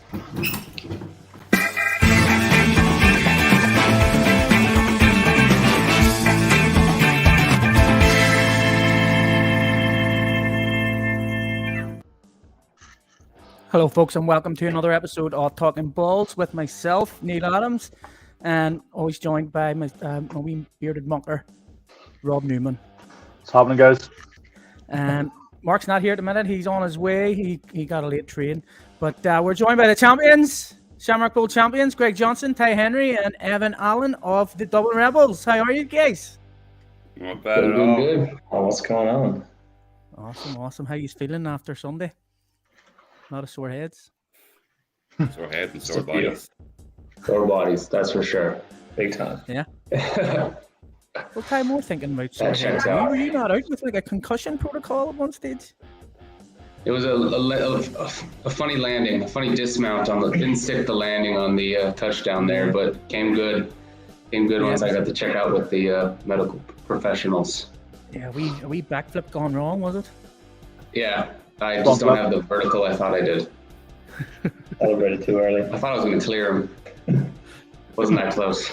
Hello, folks, and welcome to another episode of Talking Balls with myself, Neil Adams, and always joined by my wee bearded monker, Rob Newman. What's happening, guys? Marc's not here at the minute. He's on his way. He got a late train. But we're joined by the champions, Shamrock Bowl champions, Greg Johnson, Ty Henry, and Evan Allen of the Dublin Rebels. How are you guys? Not bad at all. Good. What's going on? Awesome. How you feeling after Sunday? Not a sore heads. Sore heads and sore bodies. Sore bodies, that's for sure. Big time. Yeah. Well, Ty, more thinking about sore heads. Were you not out with like a concussion protocol at one stage? It was a funny landing, a funny dismount didn't stick the landing on the touchdown there, but came good. Once I got to check out with the medical professionals. Yeah, a wee backflip gone wrong, was it? Yeah, I just don't have the vertical I thought I did. Celebrated too early. I thought I was going to clear him. Wasn't that close.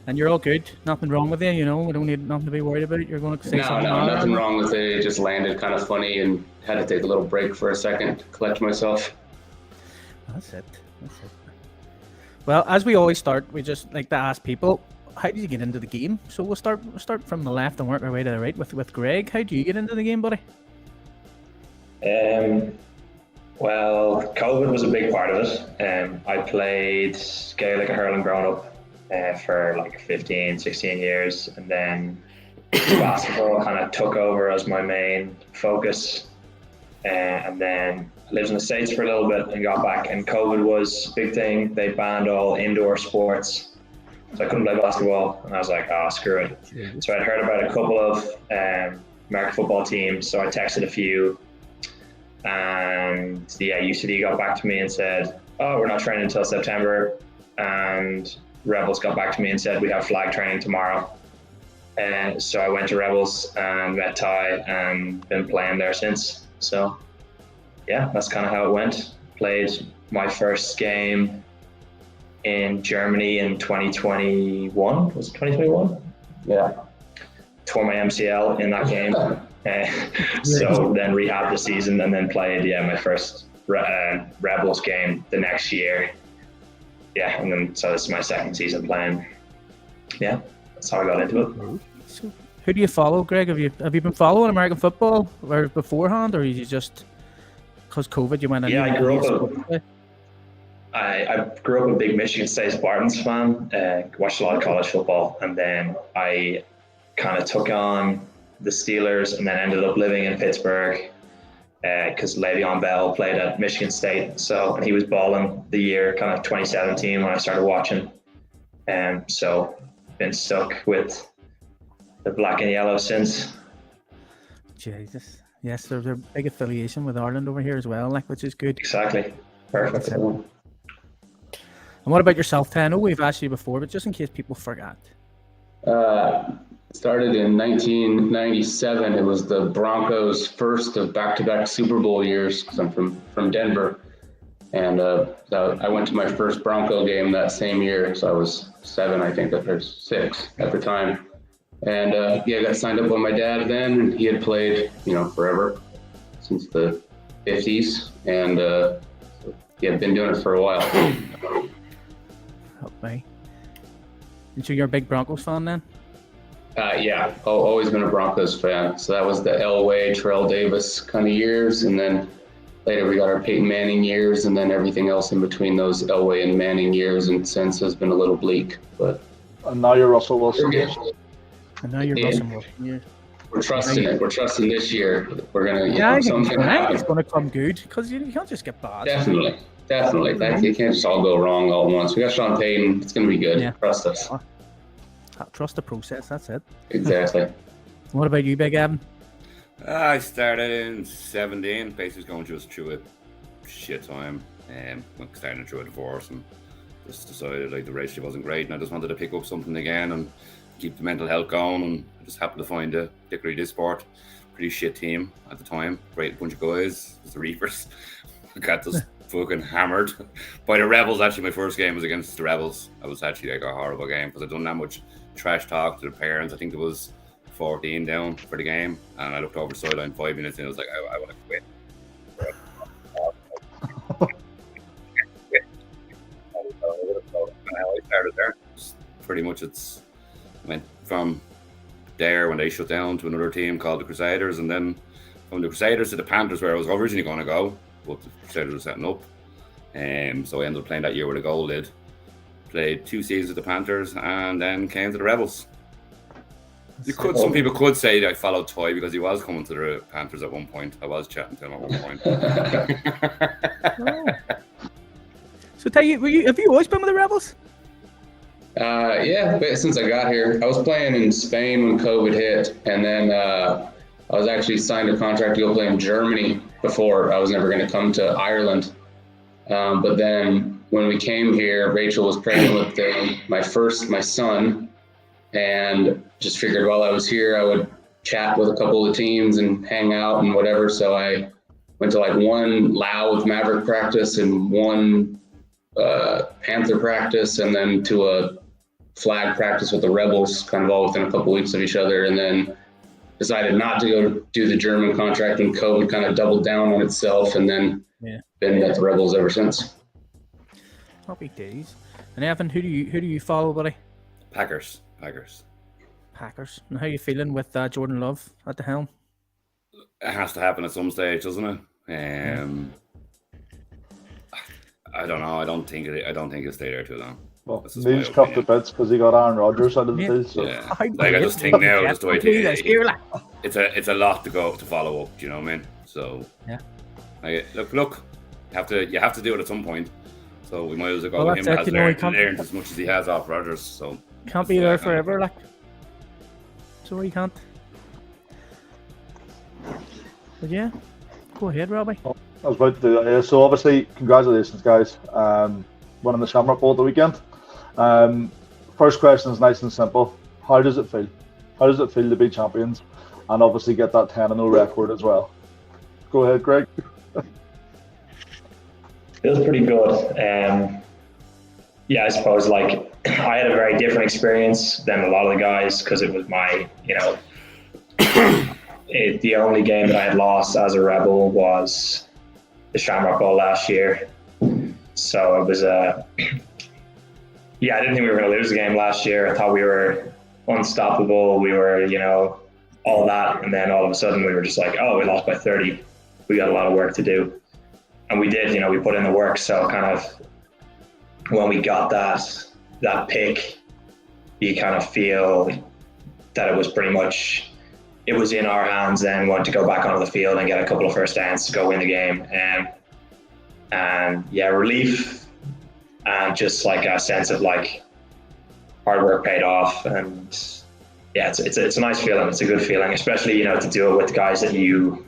And you're all good. Nothing wrong with you, we don't need nothing to be worried about. You're going to say something. No, nothing wrong with it. It just landed kind of funny and had to take a little break for a second to collect myself. That's it. Well, as we always start, we just like to ask people, how did you get into the game? So we'll start from the left and work our way to the right with Greg. How do you get into the game, buddy? Well, COVID was a big part of it. I played Gaelic hurling growing up for like 15, 16 years, and then basketball kind of took over as my main focus. And then I lived in the States for a little bit and got back, and COVID was a big thing. They banned all indoor sports. So I couldn't play basketball, and I was like, screw it. Yeah. So I'd heard about a couple of American football teams, so I texted a few, and UCD got back to me and said, we're not training until September, and Rebels got back to me and said, we have flag training tomorrow. And so I went to Rebels and met Ty and been playing there since. So yeah, that's kind of how it went. Played my first game in Germany in 2021. Was it 2021? Yeah. Tore my MCL in that game. So then rehabbed the season and then played my first Rebels game the next year. Yeah, and then so this is my second season playing. Yeah, that's how I got into it. So who do you follow, Greg? Have you been following American football or beforehand, or you just because COVID you went? Yeah, I grew up a big Michigan State Spartans fan. Watched a lot of college football, and then I kind of took on the Steelers, and then ended up living in Pittsburgh because Le'Veon Bell played at Michigan State. And he was balling the year kind of 2017 when I started watching. So been stuck with the black and yellow since. Jesus. Yes, there's a big affiliation with Ireland over here as well, which is good. Exactly. Perfect. And what about yourself, Ty? I know we've asked you before, but just in case people forgot. Started in 1997. It was the Broncos' first of back-to-back Super Bowl years because I'm from Denver. And I went to my first Bronco game that same year. So I was 7, I think, or 6 at the time. And I got signed up by my dad then, and he had played, forever, since the 50s. And been doing it for a while. Okay. And so you're a big Broncos fan then? Always been a Broncos fan. So that was the Elway, Terrell Davis kind of years, and then later we got our Peyton Manning years, and then everything else in between those Elway and Manning years, and since has been a little bleak. But and now you're Russell Wilson. And now you're Russell Wilson. Yeah. We're trusting it. We're trusting this year. We're gonna something. I think it's gonna come good because you can't just get bad. Definitely. You can't just all go wrong all at once. We got Sean Payton. It's gonna be good. Yeah. Trust us. Trust the process. That's it. Exactly. What about you, Big Evan? I started in 17. Basically going through a shit time. Starting through a divorce and just decided the relationship wasn't great, and I just wanted to pick up something again and keep the mental health going. And I just happened to find particularly this sport pretty shit team at the time. Great bunch of guys. It was the Reapers. We got just fucking hammered by the Rebels. Actually, my first game was against the Rebels. It was actually like a horrible game because I'd done that much trash talk to the parents. I think there was 14 down for the game, and I looked over the sideline 5 minutes and I was like, I want to quit. I started there. Pretty much it's went from there when they shut down to another team called the Crusaders, and then from the Crusaders to the Panthers, where I was originally going to go, but the Crusaders were setting up. So I ended up playing that year with a goal lid. Played 2 seasons with the Panthers, and then came to the Rebels. Some people could say that I followed Toy because he was coming to the Panthers at one point. I was chatting to him at one point. So have you always been with the Rebels? Yeah, but since I got here, I was playing in Spain when COVID hit, and then I was actually signed a contract to go play in Germany before. I was never going to come to Ireland. But then when we came here, Rachel was pregnant with my son, and just figured while I was here, I would chat with a couple of the teams and hang out and whatever. So I went to like one Louth Maverick practice and one Panther practice, and then to a flag practice with the Rebels, kind of all within a couple weeks of each other, and then decided not to go do the German contract when COVID kind of doubled down on itself, and then been at the Rebels ever since. Happy days. And Evan, who do you follow, buddy? Packers. And how are you feeling with Jordan Love at the helm? It has to happen at some stage, doesn't it? I don't know. I don't think he'll stay there too long. Well, Neil's cuffed the bits because he got Aaron Rodgers out of the deal. So. Yeah. Like I just think now, just the way it's a lot to follow up. Do you know what I mean? So yeah. Look. You have to do it at some point. So we might as well go with him. He learned as much as he has off Rodgers. So can't be there forever, like. So he can't. But yeah, go ahead, Robbie. I was about to do that. So obviously, congratulations, guys. Winning the Shamrock Bowl at the weekend. First question is nice and simple. How does it feel? How does it feel to be champions and obviously get that 10-0 record as well? Go ahead, Greg. Feels pretty good. Yeah, I suppose like I had a very different experience than a lot of the guys because it was my, the only game that I had lost as a Rebel was the Shamrock Bowl last year. So it was I didn't think we were going to lose the game last year. I thought we were unstoppable. We were, all that. And then all of a sudden we were just like, oh, we lost by 30. We got a lot of work to do. And we did, we put in the work. So kind of when we got that pick, you kind of feel that it was pretty much, it was in our hands then. We wanted to go back onto the field and get a couple of first downs to go win the game. And yeah, relief and just like a sense of like hard work paid off. And yeah, it's a nice feeling. It's a good feeling, especially, to do it with guys that you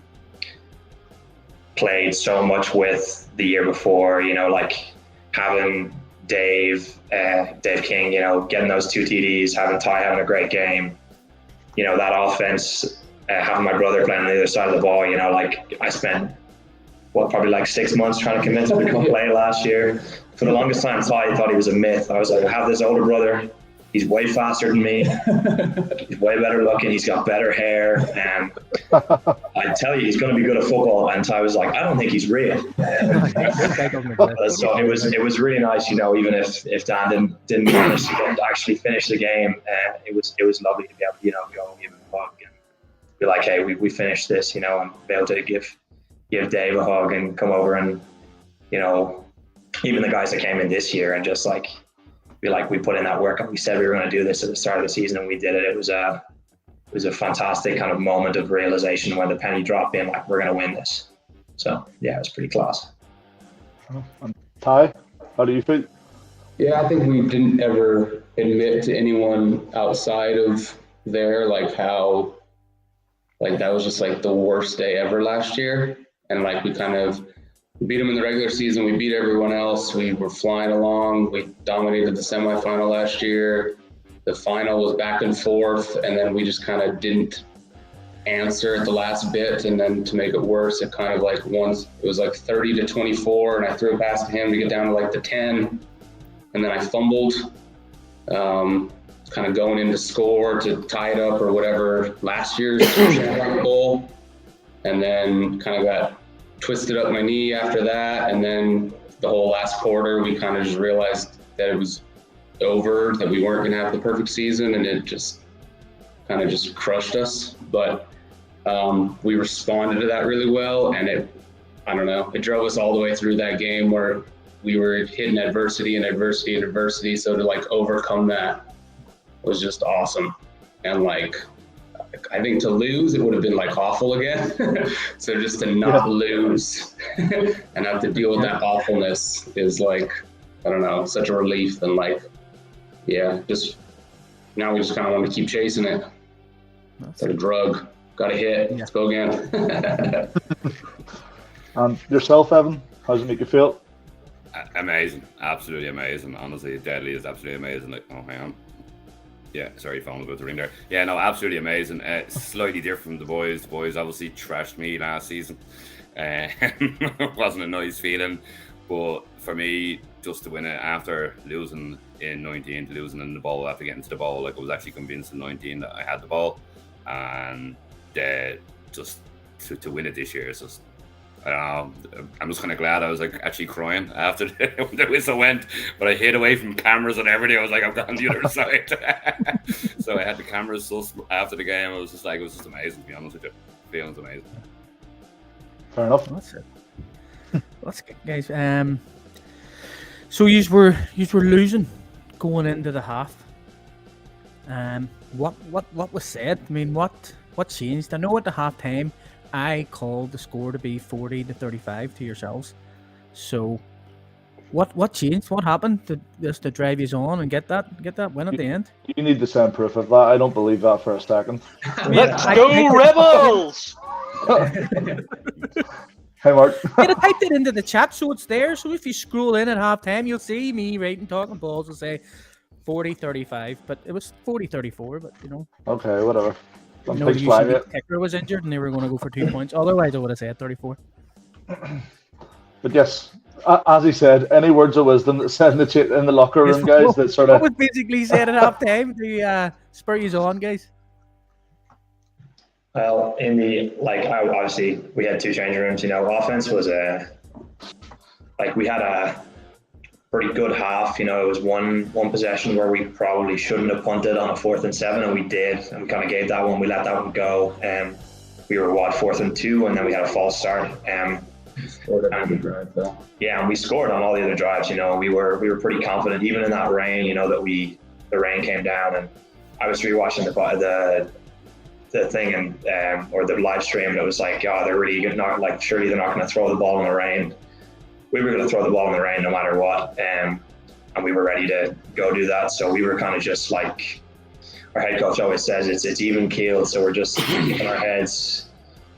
played so much with the year before, like having Dave King, getting those 2 TDs, having Ty having a great game, that offense, having my brother playing on the other side of the ball, like I spent probably like 6 months trying to convince him to come play last year. For the longest time, I thought he was a myth. I was like, I have this older brother. He's way faster than me. He's way better looking. He's got better hair. And I tell you, he's going to be good at football. And Ty was like, I don't think he's real. So it was really nice, even if Dan didn't manage to actually finish the game. It was lovely to be able to, go and give him a hug and be like, hey, we finished this, and be able to give Dave a hug and come over and, even the guys that came in this year and just like, be like, we put in that work and we said we were going to do this at the start of the season and we did it. It was a fantastic kind of moment of realization when the penny dropped in, like, we're going to win this. So yeah, it was pretty class. And Ty, how do you feel? Yeah, I think we didn't ever admit to anyone outside of there, like how, like that was just like the worst day ever last year. And like we kind of beat them in the regular season. We beat everyone else. We were flying along. We dominated the semifinal last year. The final was back and forth. And then we just kind of didn't answer at the last bit, and then to make it worse, it kind of like it was like 30-24, and I threw it past him to get down to like the 10, and then I fumbled, kind of going in to score to tie it up or whatever last year's Shamrock Bowl, and then kind of got twisted up my knee after that, and then the whole last quarter we kind of just realized that it was over, that we weren't going to have the perfect season, and it just kind of just crushed us. But we responded to that really well, and it drove us all the way through that game where we were hitting adversity and adversity and adversity. So to like overcome that was just awesome. And like, I think to lose, it would have been like awful again. So just to not lose and have to deal with that awfulness is like, I don't know, such a relief. And like, yeah, just now we just kind of want to keep chasing it. It's like a drug. Got to hit. Let's go again. Yourself, Evan, how does it make you feel? Amazing, absolutely amazing. Honestly, Deadly is absolutely amazing. Like, oh, hang on. Yeah, sorry, phone was about to ring there. Yeah, no, absolutely amazing. Slightly different from the boys. The boys obviously trashed me last season. It wasn't a nice feeling, but for me, just to win it after losing in 19, to losing in the bowl after getting to the bowl, like I was actually convinced in 19 that I had the ball, and just to win it this year is just, I don't know, I'm just kind of glad. I was like actually crying after when the whistle went, but I hid away from cameras and everything. I was like, I'm on the other side. So I had the cameras sus after the game. It was just amazing, to be honest with you. Feeling's amazing. Fair enough. That's it. That's good, guys. So you were losing going into the half. What was said? I mean, what changed? I know at the half time I called the score to be 40-35 to yourselves. So what changed? What happened to drive you on and get that win at the end? You need to send proof of that. I don't believe that for a second. Let's go, Rebels! Hey, Marc. I typed it into the chat, so it's there. So if you scroll in at halftime, you'll see me writing Talking Balls will say 40-35, but it was 40-34. But you know. Okay, whatever. The kicker was injured, and they were going to go for 2 points. Otherwise, I would have said 34. But yes, as he said, any words of wisdom that said in the locker room, guys, that sort of. What was basically said at halftime to spur you on, guys. Well, obviously we had 2 changing rooms. You know, offense was we had a pretty good half. You know, it was one possession where we probably shouldn't have punted on a 4th and 7, and we did, and we kind of gave that one. We let that one go. We were 4th and 2, and then we had a false start. Scored on the drive, though. Yeah, and we scored on all the other drives. You know, we were pretty confident, even in that rain. You know, that the rain came down, and I was rewatching the thing and or the live stream, and it was like, they're really surely they're not going to throw the ball in the rain. We were going to throw the ball in the rain no matter what, and we were ready to go do that. So we were kind of just like our head coach always says, it's even keeled. So we're just keeping our heads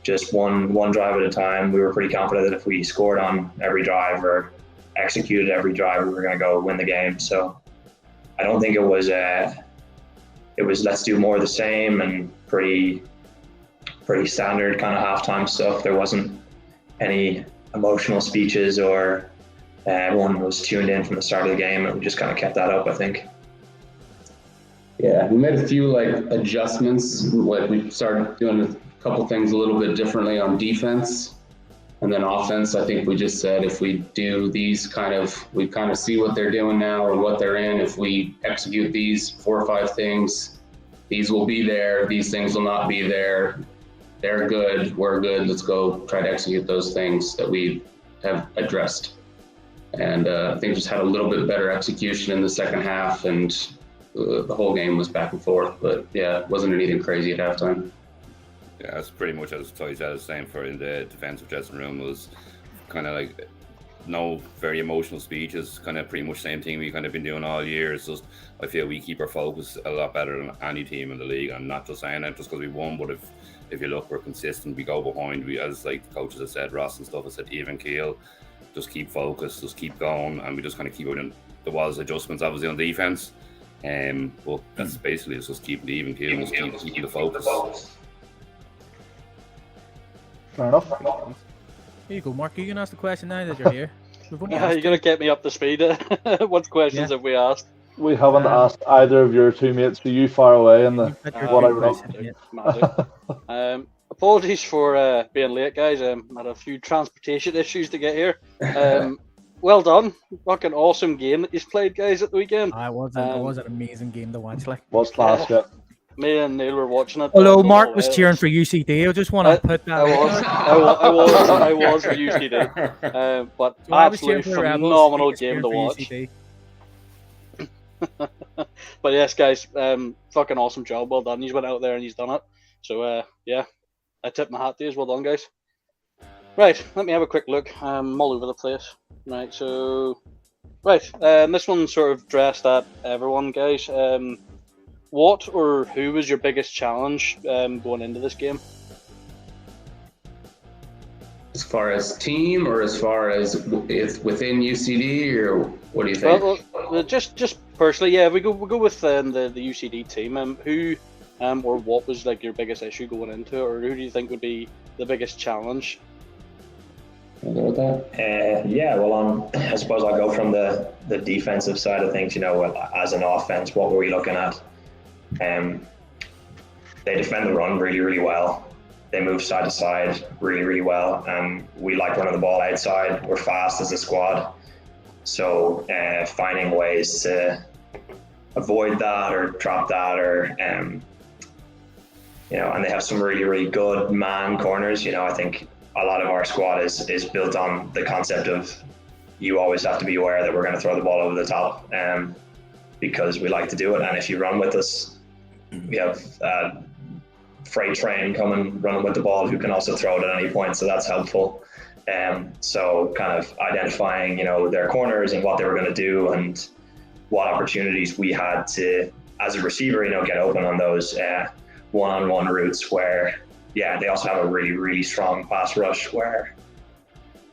just one drive at a time. We were pretty confident that if we scored on every drive or executed every drive, we were going to go win the game. So I don't think it was let's do more of the same and pretty standard kind of halftime stuff. There wasn't any emotional speeches or everyone was tuned in from the start of the game, and we just kind of kept that up, I think. Yeah, we made a few adjustments. We started doing a couple things a little bit differently on defense, and then offense. I think we just said if we do these we kind of see what they're doing now or what they're in. If we execute these 4 or 5 things, these will be there. These things will not be there. They're good. We're good. Let's go try to execute those things that we have addressed. And I think just had a little bit better execution in the second half, and the whole game was back and forth. But yeah, it wasn't anything crazy at halftime. Yeah, it's pretty much as Toy said, the same for in the defensive dressing room. Was kind of like no very emotional speeches, kind of pretty much same thing we kind of been doing all year. It's just I feel we keep our focus a lot better than any team in the league. I'm not just saying it just because we won, but if you look, we're consistent. We go behind. We, as like the coaches have said, Ross and stuff have said, even keel, just keep focused, just keep going, and we just kind of keep doing. There was adjustments obviously on defense, but that's basically just keeping the even keel, just keep the focus. Fair enough. Here you go, Mark. You can ask the question now that you're here. We've only You're asked going to get me up to speed. What questions have we asked? We haven't asked either of your two mates, so you far away in the You've got your what I two wrote. questions, yeah. Magic. Apologies for being late, guys. Had a few transportation issues to get here. Well done. Fucking awesome game that you've played, guys, at the weekend. It was an amazing game to watch. Like, Was class, yeah. Me and Neil were watching it. although Mark was cheering for UCD, I just want to put that. I was for UCD. But So I was cheering absolutely for the Rebels, phenomenal he was game cheering to for watch. UCD. But yes, guys, fucking awesome job. Well done. He's went out there and he's done it. So yeah, I tip my hat to you. Well done, guys. Right, let me have a quick look. I'm all over the place. Right, so this one's sort of dressed at everyone, guys. What or who was your biggest challenge going into this game? As far as team, or as far as within UCD, or what do you think? Well, just personally, yeah. We go with the UCD team. Who or what was like your biggest issue going into it, or who do you think would be the biggest challenge? Wanna go with that? Yeah, well, I suppose I'll go from the defensive side of things. You know, as an offense, what were we looking at? They defend the run really, really well. They move side to side really, really well. We like running the ball outside. We're fast as a squad. So finding ways to avoid that or drop that, or you know, and they have some really, really good man corners. You know, I think a lot of our squad is built on the concept of you always have to be aware that we're going to throw the ball over the top, because we like to do it. And if you run with us, we have freight train coming running with the ball who can also throw it at any point, so that's helpful. So kind of identifying, you know, their corners and what they were going to do and what opportunities we had to, as a receiver, you know, get open on those one-on-one routes where, yeah, they also have a really, really strong pass rush where,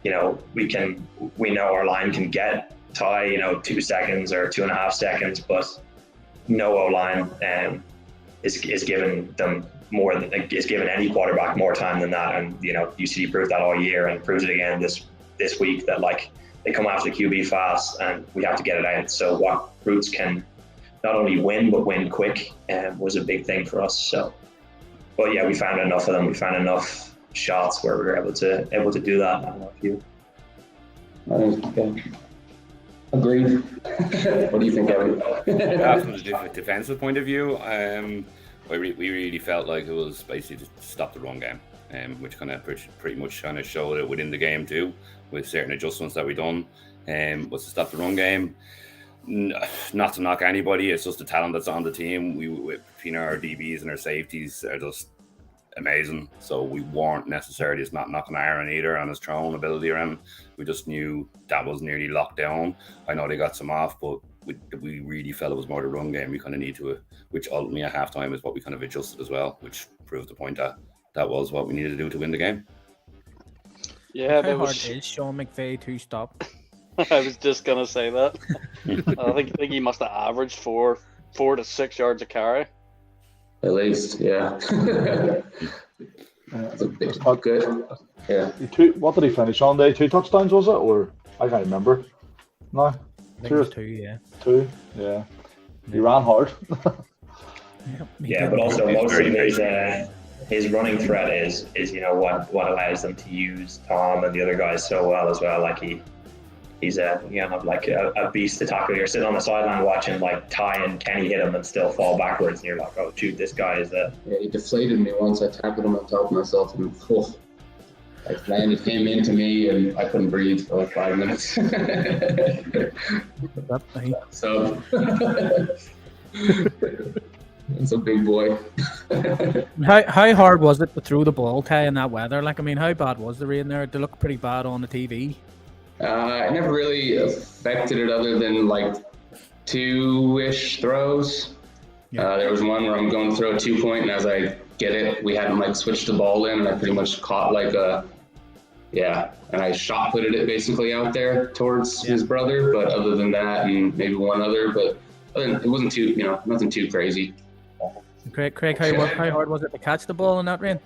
you know, we know our line can get tie, you know, 2 seconds or 2.5 seconds, but no O-line is giving them more than, is giving any quarterback more time than that. And, you know, UCD proved that all year and proves it again this week, that like they come after the QB fast and we have to get it out. So what routes can not only win, but win quick was a big thing for us. So, but yeah, we found enough of them. We found enough shots where we were able to do that. I don't know if you. Agreed. What do you think, Evan? From the defensive point of view, we really felt like it was basically to stop the run game, which kind of pretty much kind of showed it within the game too, with certain adjustments that we done. Was to stop the run game. Not to knock anybody, it's just the talent that's on the team. Between our DBs and our safeties are just amazing. So we weren't necessarily just not knocking Aaron either on his throwing ability around. We just knew that was nearly locked down. I know they got some off, but we really felt it was more the run game we kind of need to, which ultimately at halftime is what we kind of adjusted as well, which proved the point that was what we needed to do to win the game. Yeah, How hard is Sean McVay to stop? I was just gonna say that. I think he must have averaged 4 to 6 yards a carry. At least, yeah. That's a bit good. Yeah. What did he finish on day? 2 touchdowns, was it? Or I can't remember. No. I think it was 2, yeah. 2, yeah. He ran hard. Yeah, but also most of his running threat is you know what allows them to use Tom and the other guys so well as well. Like he's like a beast to tackle. You're sitting on the sideline watching like Ty and Kenny hit him and still fall backwards, and you're like, oh shoot, this guy is a. Yeah, he deflated me once. I tackled him on top of myself, and like landed him into me, and I couldn't breathe for like 5 minutes. So it's a big boy. How hard was it to throw the ball, Ty, in that weather? Like, I mean, how bad was the rain there? They look pretty bad on the TV. It never really affected it other than like 2-ish throws. Yeah. There was one where I'm going to throw a 2-point, and as I get it, we hadn't like switched the ball in, and I pretty much caught like and I shot putted it basically out there towards his brother. But other than that, and maybe one other, but it wasn't too, nothing too crazy. Craig, how hard was it to catch the ball in that rain?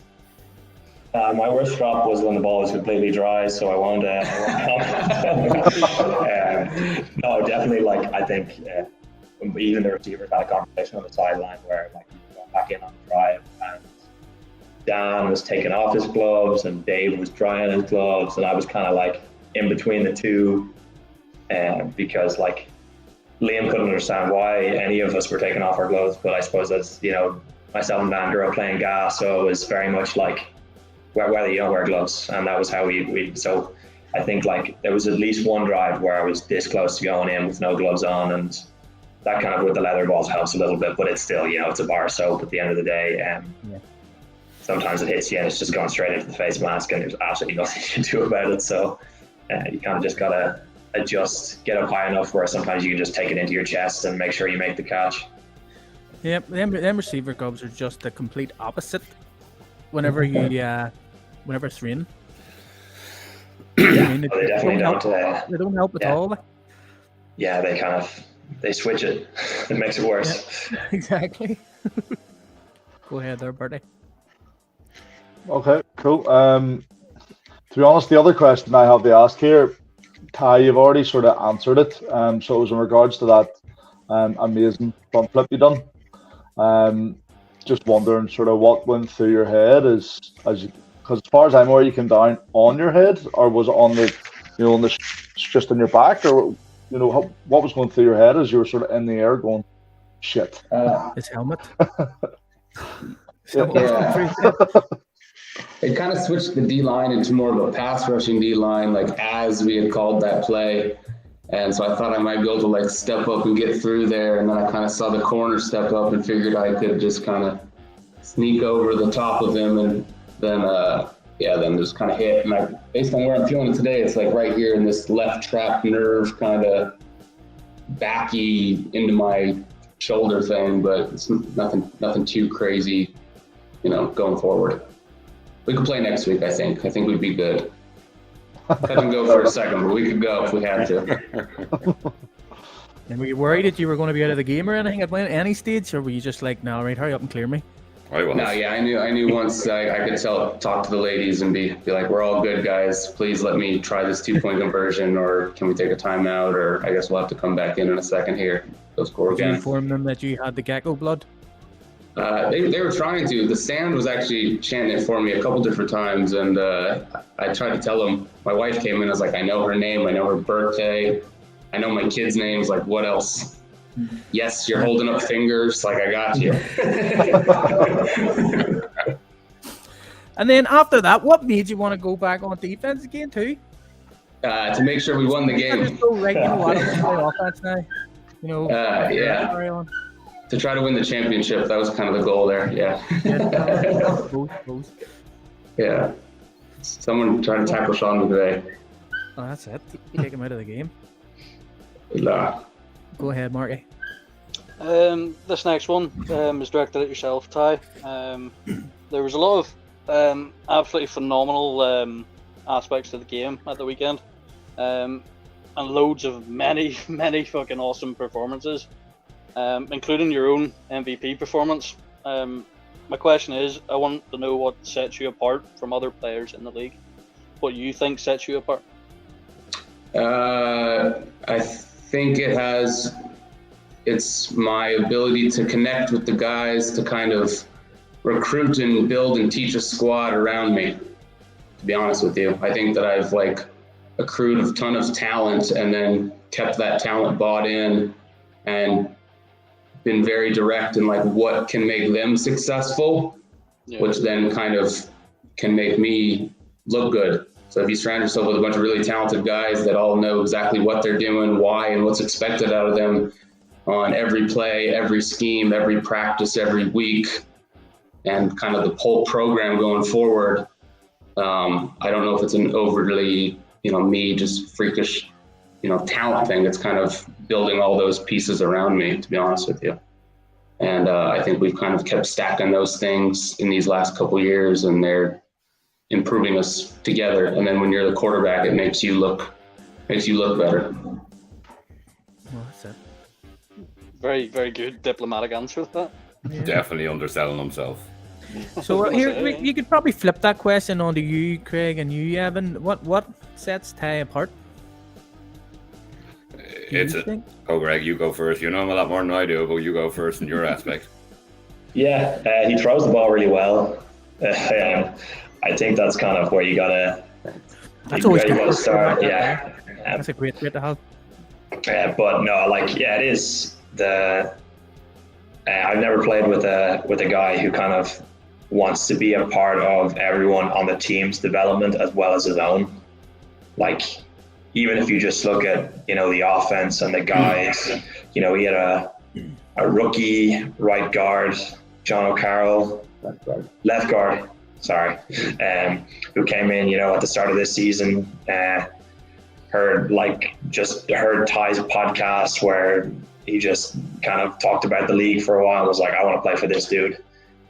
My worst drop was when the ball was completely dry, so I won't no, definitely, like, I think even the receiver had a conversation on the sideline where, like, he was going back in on the drive, and Dan was taking off his gloves and Dave was drying his gloves, and I was kind of like in between the two, because, like, Liam couldn't understand why any of us were taking off our gloves, but I suppose as, you know, myself and Dan grew up playing gas, so it was very much like, whether you don't wear gloves, and that was how we so I think, like, there was at least one drive where I was this close to going in with no gloves on, and that kind of with the leather balls helps a little bit, but it's still, you know, it's a bar of soap at the end of the day. Sometimes it hits you and it's just going straight into the face mask and there's absolutely nothing you can do about it, so you kind of just gotta adjust, get up high enough where sometimes you can just take it into your chest and make sure you make the catch. Yep, them receiver gloves are just the complete opposite whenever you whenever it's raining. Yeah, I mean, they definitely don't. They don't help at all. Like. Yeah, they switch it. It makes it worse. Yeah, exactly. Go ahead there, Bertie. Okay, cool. To be honest, the other question I have to ask here, Ty, you've already sort of answered it. So it was in regards to that amazing front flip you done. Just wondering sort of what went through your head because as far as I'm aware, you came down on your head, or was it on the, you know, on the just on your back, or, you know, what was going through your head as you were sort of in the air going, shit? His helmet. It kind of switched the D-line into more of a pass rushing D-line, like as we had called that play. And so I thought I might be able to, like, step up and get through there. And then I kind of saw the corner step up and figured I could just kind of sneak over the top of him, and then then just kind of hit. And based on where I'm feeling it today, it's like right here in this left trap nerve, kind of backy into my shoulder thing, but it's nothing too crazy, you know, going forward. We could play next week, I think. I think we'd be good. I didn't go for a second, but we could go if we had to. And were you worried that you were going to be out of the game or anything at any stage, or were you just like, no, right, hurry up and clear me? No, yeah, I knew once I could talk to the ladies and be like, we're all good, guys. Please let me try this 2-point conversion, or can we take a timeout, or I guess we'll have to come back in a second here. Go score again. Did you inform them that you had the gecko blood? They were trying to. The stand was actually chanting it for me a couple different times, and I tried to tell them. My wife came in and was like, I know her name, I know her birthday, I know my kids' names, like, what else? Yes, you're holding up fingers, like, I got you. And then after that, what made you want to go back on defense again too? To make sure we won the game. Just go right, you know what, I'm play offense now. You know, yeah. To try to win the championship, that was kind of the goal there. Yeah. Both. Yeah. Someone tried to tackle Sean today. Oh, that's it. Take him out of the game. Nah. Go ahead, Marky. This next one is directed at yourself, Ty. There was a lot of absolutely phenomenal aspects to the game at the weekend, and loads of many fucking awesome performances, including your own MVP performance. My question is, I want to know what sets you apart from other players in the league. What you think sets you apart? I think it's my ability to connect with the guys, to kind of recruit and build and teach a squad around me, to be honest with you. I think that I've, like, accrued a ton of talent and then kept that talent bought in and been very direct in, like, what can make them successful, which then kind of can make me look good. So if you surround yourself with a bunch of really talented guys that all know exactly what they're doing, why, and what's expected out of them on every play, every scheme, every practice, every week, and kind of the whole program going forward, I don't know if it's an overly, me just freakish, talent thing. It's kind of building all those pieces around me, to be honest with you. And I think we've kind of kept stacking those things in these last couple of years, and they're improving us together. And then when you're the quarterback, it makes you look better. Well, that's it. Very, very good diplomatic answer to that. Yeah. Definitely underselling himself. So you could probably flip that question onto you, Craig, and you, Evan. What sets Ty apart? Oh, Greg, you go first. You know him a lot more than I do, but you go first in your aspect. Yeah, he throws the ball really well. I think that's kind of where you gotta. That's always you good. gotta start. Yeah, that's a great trait to have. But no, it is the. I've never played with a guy who kind of wants to be a part of everyone on the team's development as well as his own. Like, even if you just look at the offense and the guys, he had a rookie right guard, John O'Carroll, left guard, sorry, who came in, at the start of this season. Heard Ty's podcast where he just kind of talked about the league for a while and was like, I want to play for this dude.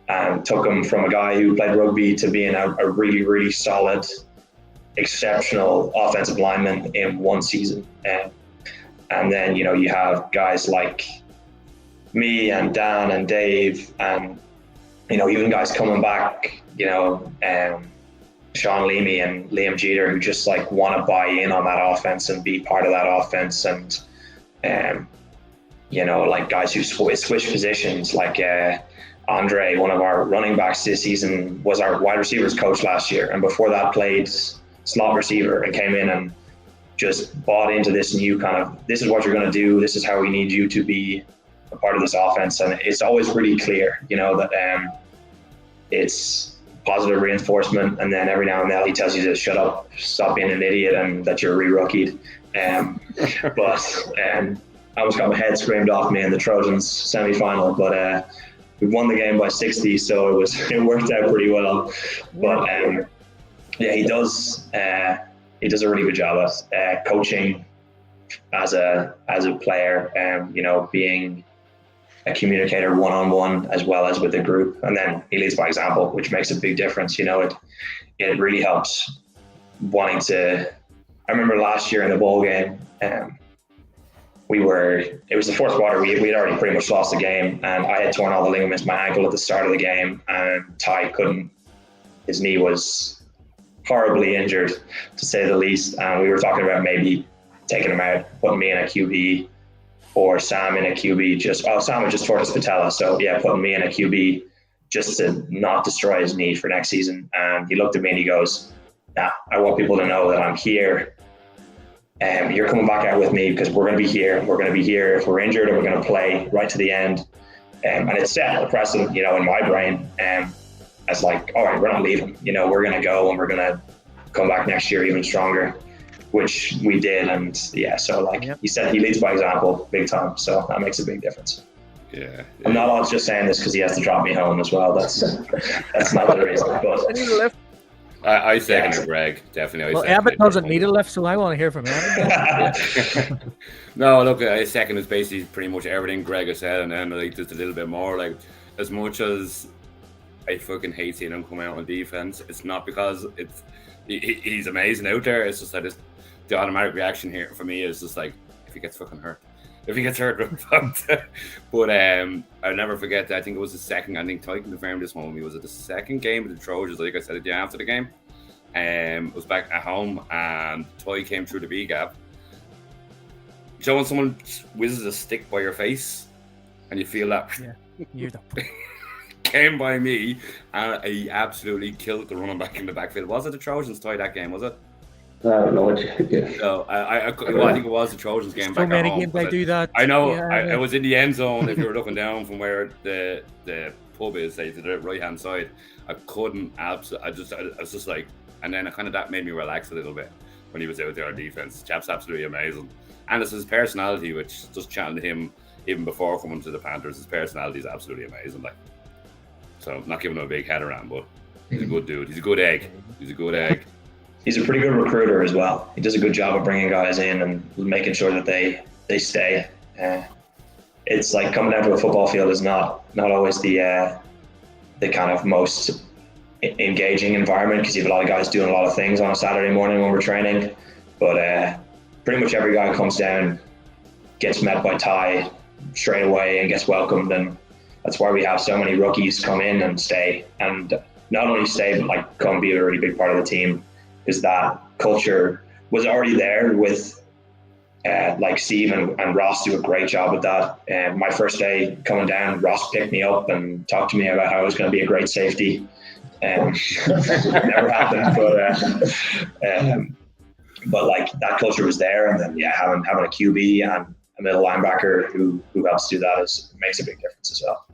And took him from a guy who played rugby to being a really, really solid, exceptional offensive lineman in one season. And then, you have guys like me and Dan and Dave and, even guys coming back, Sean Leamy and Liam Jeter, who just want to buy in on that offense and be part of that offense. And, guys who switch positions, like Andre, one of our running backs this season, was our wide receivers coach last year. And before that played slot receiver and came in and just bought into this new kind of, this is what you're going to do. This is how we need you to be a part of this offense. And it's always really clear, that it's positive reinforcement. And then every now and then he tells you to shut up, stop being an idiot, and that you're re-rookied. But I almost got my head screamed off me in the Trojans semi-final, but we won the game by 60, so it worked out pretty well. But he does a really good job at coaching as a player, being a communicator one-on-one as well as with the group, and then he leads by example, which makes a big difference. It really helps wanting to. I remember last year in the bowl game, it was the fourth quarter. We had already pretty much lost the game, and I had torn all the ligaments in my ankle at the start of the game, and Ty his knee was horribly injured, to say the least. And we were talking about maybe taking him out, putting me in a QB, or Sam in a QB. Sam had just tore his patella, so yeah, putting me in a QB just to not destroy his knee for next season. And he looked at me and he goes, "Nah, I want people to know that I'm here. You're coming back out with me because we're going to be here. We're going to be here if we're injured, and we're going to play right to the end." And it set a precedent, in my brain, as like, all right, we're not leaving. We're going to go and we're going to come back next year even stronger, which we did. And yeah, so he said, he leads by example big time. So that makes a big difference. Yeah. I'm not just saying this because he has to drop me home as well. That's not the reason. But I second it, Greg. Definitely. Well, Abbott doesn't need a lift, so I want to hear from Abbott. No, look, I second is basically pretty much everything Greg has said, and then just a little bit more. As much as I fucking hate seeing him come out on defense, it's not because he's amazing out there. It's just that the automatic reaction here for me is just if he gets fucking hurt. If he gets hurt, we're fucked. But I'll never forget that. I think it was the second. I think Talkin confirmed this one with me. Was it the second game of the Trojans? I think I said it the day after the game. It was back at home, and Toy came through the B gap. When someone whizzes a stick by your face, and you feel that You're the came by me, and he absolutely killed the running back in the backfield. Was it the Trojans, Toy, that game? Was it? I don't know what you get. So I think it was the Trojans game. So back many at home, games they do that. I know. Yeah, I was in the end zone. If you were looking down from where the pub is, say to the right hand side, I couldn't. I was just like, and then that made me relax a little bit when he was out there on defense. The chap's absolutely amazing, and it's his personality, which just chatting to him even before coming to the Panthers, his personality is absolutely amazing. So I'm not giving him a big head around, but he's a good dude. He's a good egg. He's a pretty good recruiter as well. He does a good job of bringing guys in and making sure that they stay. It's like coming down to a football field is not always the kind of most engaging environment, because you have a lot of guys doing a lot of things on a Saturday morning when we're training. But pretty much every guy comes down, gets met by Ty straight away and gets welcomed. And that's why we have so many rookies come in and stay, and not only stay but like come be a really big part of the team, is that culture was already there with like Steve and Ross do a great job with that. My first day coming down, Ross picked me up and talked to me about how I was going to be a great safety. Never happened, but like that culture was there, and then having a QB and a middle linebacker who helps do that makes a big difference as well.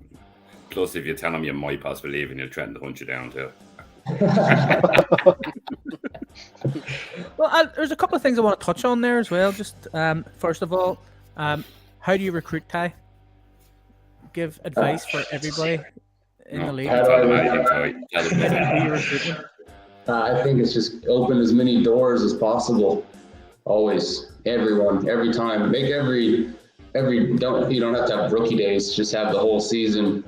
Plus, if you tell them you might possibly leave, and he'll threaten to hunt you down too. Well, there's a couple of things I want to touch on there as well. Just first of all, how do you recruit, Ty? Give advice for everybody in the league. I think it's just open as many doors as possible. Always, everyone, every time. Make you don't have to have rookie days. Just have the whole season.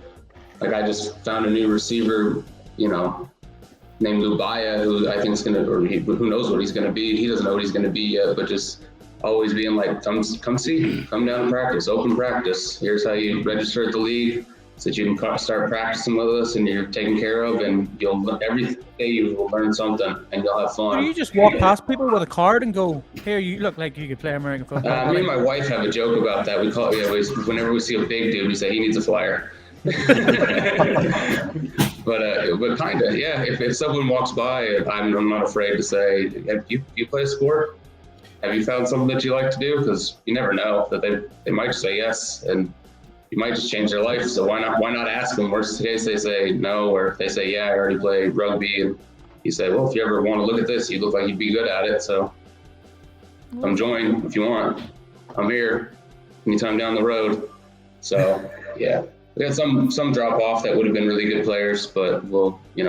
Like I just found a new receiver, named Lubaya, who I think is who knows what he's gonna be. He doesn't know what he's gonna be yet, but just always being like, come see, come down and practice, open practice. Here's how you register at the league, so that you can start practicing with us, and you're taken care of, and every day you will learn something, and you'll have fun. So you just walk past people with a card and go, "Here, you look like you could play American football." Me and my wife have a joke about that. We call it, whenever we see a big dude, we say he needs a flyer. But kind of, yeah. If someone walks by, I'm not afraid to say, "Have you play a sport? Have you found something that you like to do?" Because you never know that they might just say yes, and you might just change their life. So why not ask them? Worst case, they say no, or if they say, "Yeah, I already play rugby," and you say, "Well, if you ever want to look at this, you look like you'd be good at it. So come join if you want. I'm here anytime down the road." So yeah. We had some drop off that would have been really good players, but you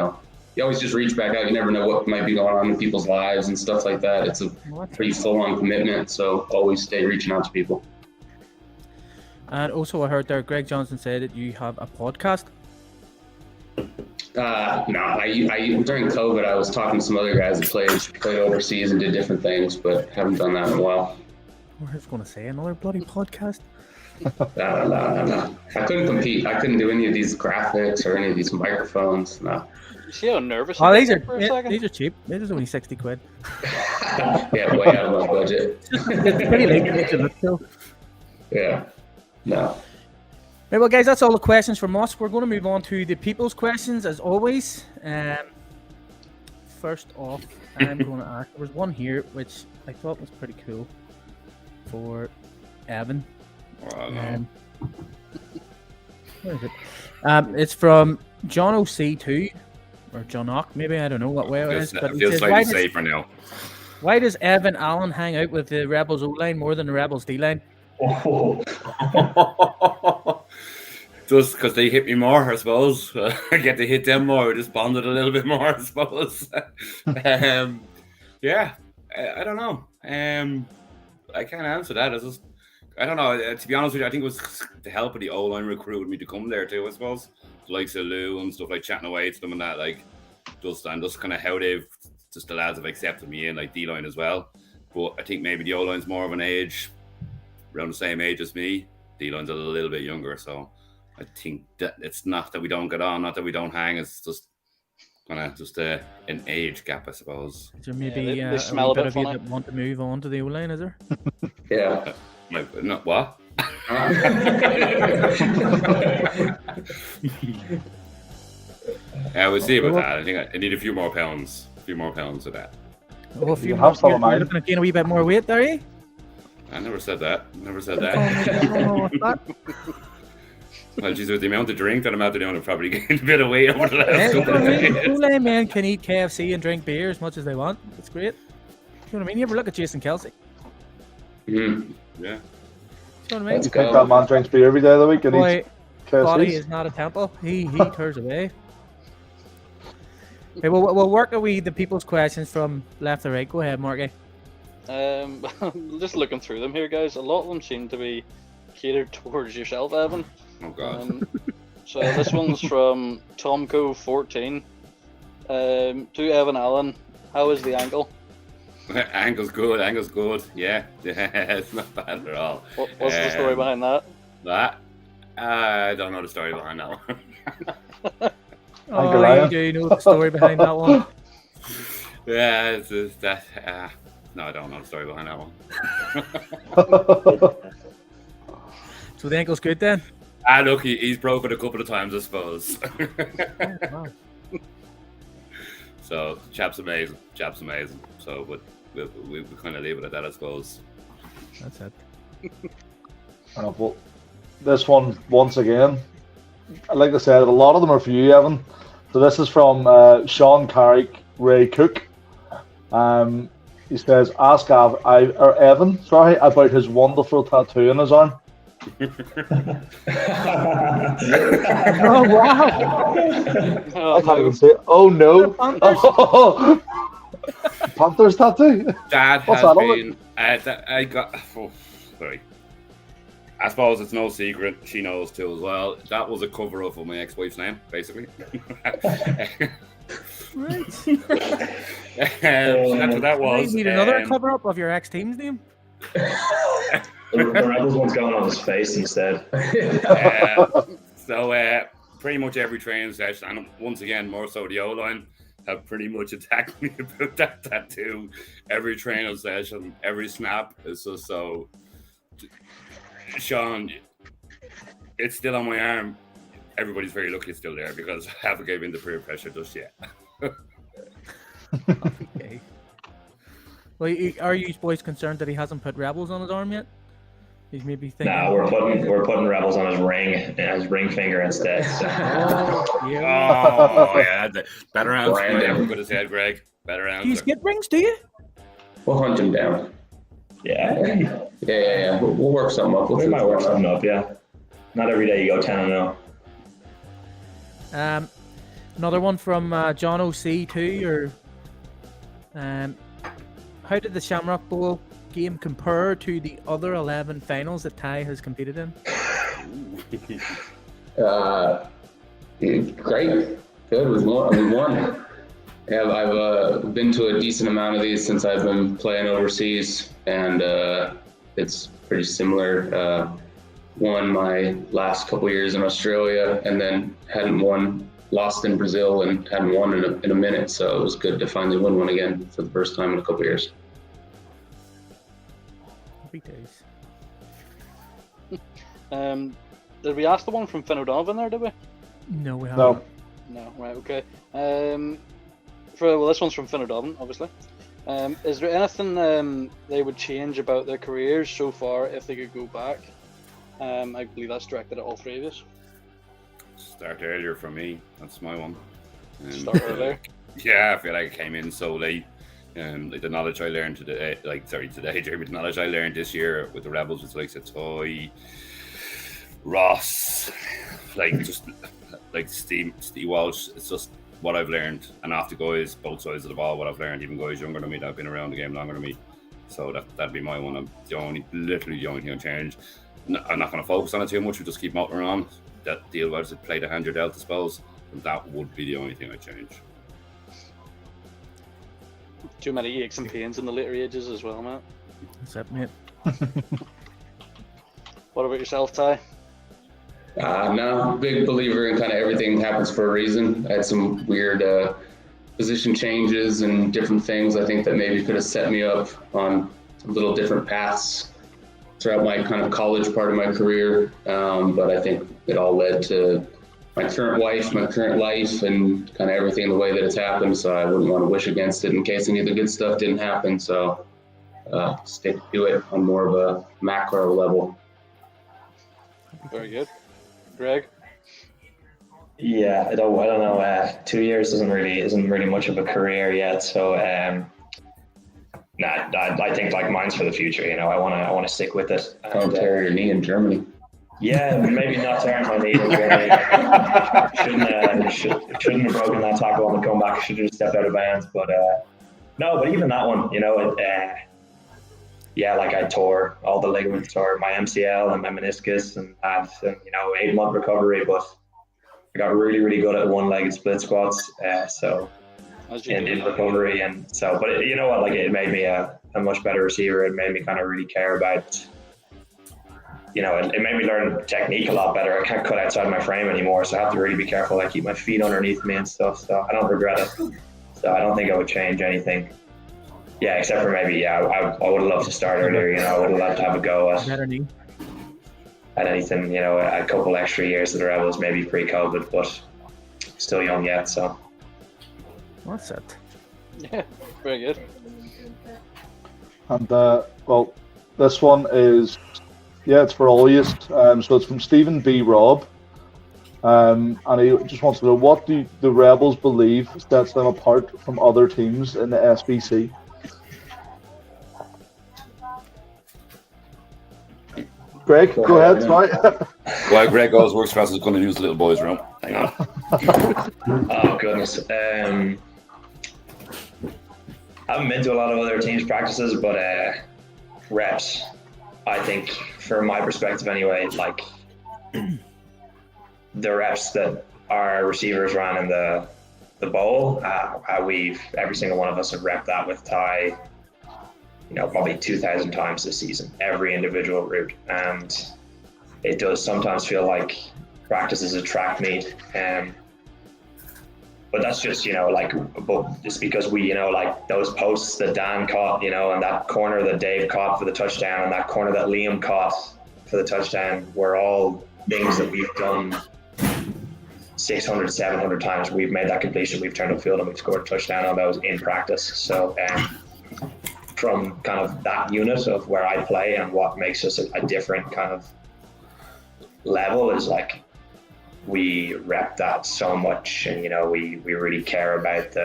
always just reach back out. You never know what might be going on in people's lives and stuff like that. It's a pretty full-on commitment, so always stay reaching out to people. And also, I heard there, Greg Johnson said that you have a podcast. No, I during COVID, I was talking to some other guys that played overseas and did different things, but haven't done that in a while. I was going to say another bloody podcast. No. I couldn't compete. I couldn't do any of these graphics or any of these microphones. No. You see how nervous Oh, these are for a second? these are cheap. These are only 60 quid. Yeah, way out of my budget. It's pretty late to make it look cool. Yeah. No. Right, well, guys, that's all the questions from us. We're going to move on to the people's questions, as always. First off, I'm going to ask. There was one here which I thought was pretty cool for Evan. Where is it? It's from John OC2 or John Ock, maybe, I don't know what way it is. But it feels slightly safer now. Why does Evan Allen hang out with the Rebels O line more than the Rebels D line? Just because they hit me more, I suppose. I get to hit them more. Just bonded a little bit more, I suppose. Yeah, I don't know. I can't answer that. I don't know. To be honest with you, I think it was the help of the O-line recruited me to come there too, I suppose. The likes of Lou and stuff, like chatting away to them and that, like, just kind of how the lads have accepted me in, like D-line as well. But I think maybe the O-line's more of an age, around the same age as me. D-line's a little bit younger, so I think that it's not that we don't get on, not that we don't hang. It's just kind of just an age gap, I suppose. Is there maybe they smell a bit of funny. you that want to move on to the O-line, is there? Yeah. Not what? We'll see about that. I think I need a few more pounds of that. Well, if You have some of you're mine. looking to gain a wee bit more weight, are you? I never said that. Well, Well, geez, with the amount of drink that I'm after doing, I've probably gained a bit of weight over the last couple of days. O-line men can eat KFC and drink beer as much as they want. It's great. You know what I mean? You ever look at Jason Kelsey? Mm-hmm. Yeah. You know what I mean? Let's I think go. that man drinks beer every day of the week and Boy, eats body KFCs. is not a temple. He tears away. Okay, well, we'll work away the people's questions from left to right. Go ahead, Marky. Just looking through them here, guys. A lot of them seem to be catered towards yourself, Evan. Oh, God. So this one's from Tomco14. To Evan Allen, how is the ankle? Ankle's good. Yeah, it's not bad at all. What's the story behind that? That I don't know the story behind that one. Oh, Lion. you do know the story behind that one. Yeah, it's just that. No, I don't know the story behind that one. So the ankle's good then? Look, he's broken a couple of times, I suppose. Wow. So, chap's amazing. So, but we kind of leave it at that, I suppose. That's it. Well, this one, once again, like I said, a lot of them are for you, Evan. So this is from Sean Carrick, Ray Cook. He says, ask Evan about his wonderful tattoo on his arm. Oh, wow. I can't even say it. Oh, no. Panthers? Panthers tattoo? That What's has that on been. I got. Oh, sorry. I suppose it's no secret. She knows too as well. That was a cover up of my ex-wife's name, basically. Right. That's what that was. You need another cover up of your ex team's name? The Rebels one's going on his face instead. So pretty much every training session, and once again, more so the O-line, have pretty much attacked me about that tattoo. Every training session, every snap is just so. Sean, it's still on my arm. Everybody's very lucky it's still there because I haven't given the peer pressure just yet. Okay. Well, are you boys concerned that he hasn't put Rebels on his arm yet? He's maybe thinking. Nah, we're putting Rebels on his ring finger instead. So. Yeah. Better answer than I ever could have said, Greg. Better answer. Do you skip rings, do you? We'll hunt him down. Yeah. We'll work something up. We might work something up, yeah. Not every day you go 10-0. Another one from John OC too. How did the Shamrock Bowl game compare to the other 11 finals that Ty has competed in? Great, good. We won. Yeah, I've been to a decent amount of these since I've been playing overseas, and it's pretty similar. Won my last couple years in Australia, and then lost in Brazil, and hadn't won in a minute. So it was good to finally win one again for the first time in a couple years. Happy days. Did we ask the one from Finn O'Donovan there, did we? No, we haven't. No, right, okay. This one's from Finn O'Donovan, obviously. Is there anything they would change about their careers so far if they could go back? I believe that's directed at all three of us. Start earlier for me. That's my one. Start earlier. Yeah, I feel like I came in so late. Like the knowledge I learned today, Jeremy, the knowledge I learned this year with the Rebels was like Toy, Ross, like Steve Walsh. It's just what I've learned, and off the guys, both sides of the ball, what I've learned, even guys younger than me that have been around the game longer than me. So that'd be my one. Literally the only thing I change. I'm not going to focus on it too much. We just keep motoring on. That deal was to play the hand you're dealt, I suppose. And that would be the only thing I change. Too many aches and pains in the later ages as well, Matt. That's it, mate. What about yourself, Ty? No, big believer in kind of everything happens for a reason. I had some weird position changes and different things I think that maybe could have set me up on some little different paths throughout my kind of college part of my career. But I think it all led to my current life, and kind of everything the way that it's happened. So I wouldn't want to wish against it in case any of the good stuff didn't happen. So stick to it on more of a macro level. Very good. Greg? Yeah, I don't know. 2 years isn't really much of a career yet. So I think like mine's for the future. You know, I want to stick with it. Don't tear your knee in Germany. Yeah, maybe not tearing my knee in Germany. Shouldn't have broken that tackle on the comeback. Should have just stepped out of bounds. But no, but even that one, you know, I tore all the ligaments, tore my MCL and my meniscus, and had 8-month recovery. But I got really, really good at one-legged split squats. In recovery, and so, but you know what? Like, it made me a much better receiver. It made me kind of really care about it made me learn technique a lot better. I can't cut outside my frame anymore, so I have to really be careful. I keep my feet underneath me and stuff, so I don't regret it. So I don't think I would change anything. Yeah, except for maybe, I would have loved to start earlier. I would have loved to have a go at anything, a couple extra years at the Rebels, maybe pre-COVID, but still young yet, so. What's it? Yeah, very good. And well, this one is, it's for all of you. So it's from Stephen B. Robb. And he just wants to know, what do the Rebels believe sets them apart from other teams in the SBC? Greg, go ahead. Sorry. While Greg goes, works fast is going to use the little boys' room. Hang on. Oh, goodness. I haven't been to a lot of other teams' practices, but reps, I think, from my perspective anyway, like the reps that our receivers ran in the bowl, every single one of us have repped that with Ty, probably 2,000 times this season, every individual route. And it does sometimes feel like practice is a track meet. But that's just, just because we, those posts that Dan caught, and that corner that Dave caught for the touchdown and that corner that Liam caught for the touchdown were all things that we've done 600, 700 times. We've made that completion, we've turned upfield and we've scored a touchdown on those in practice. So from kind of that unit of where I play and what makes us a different kind of level is like, we rep that so much, and we really care about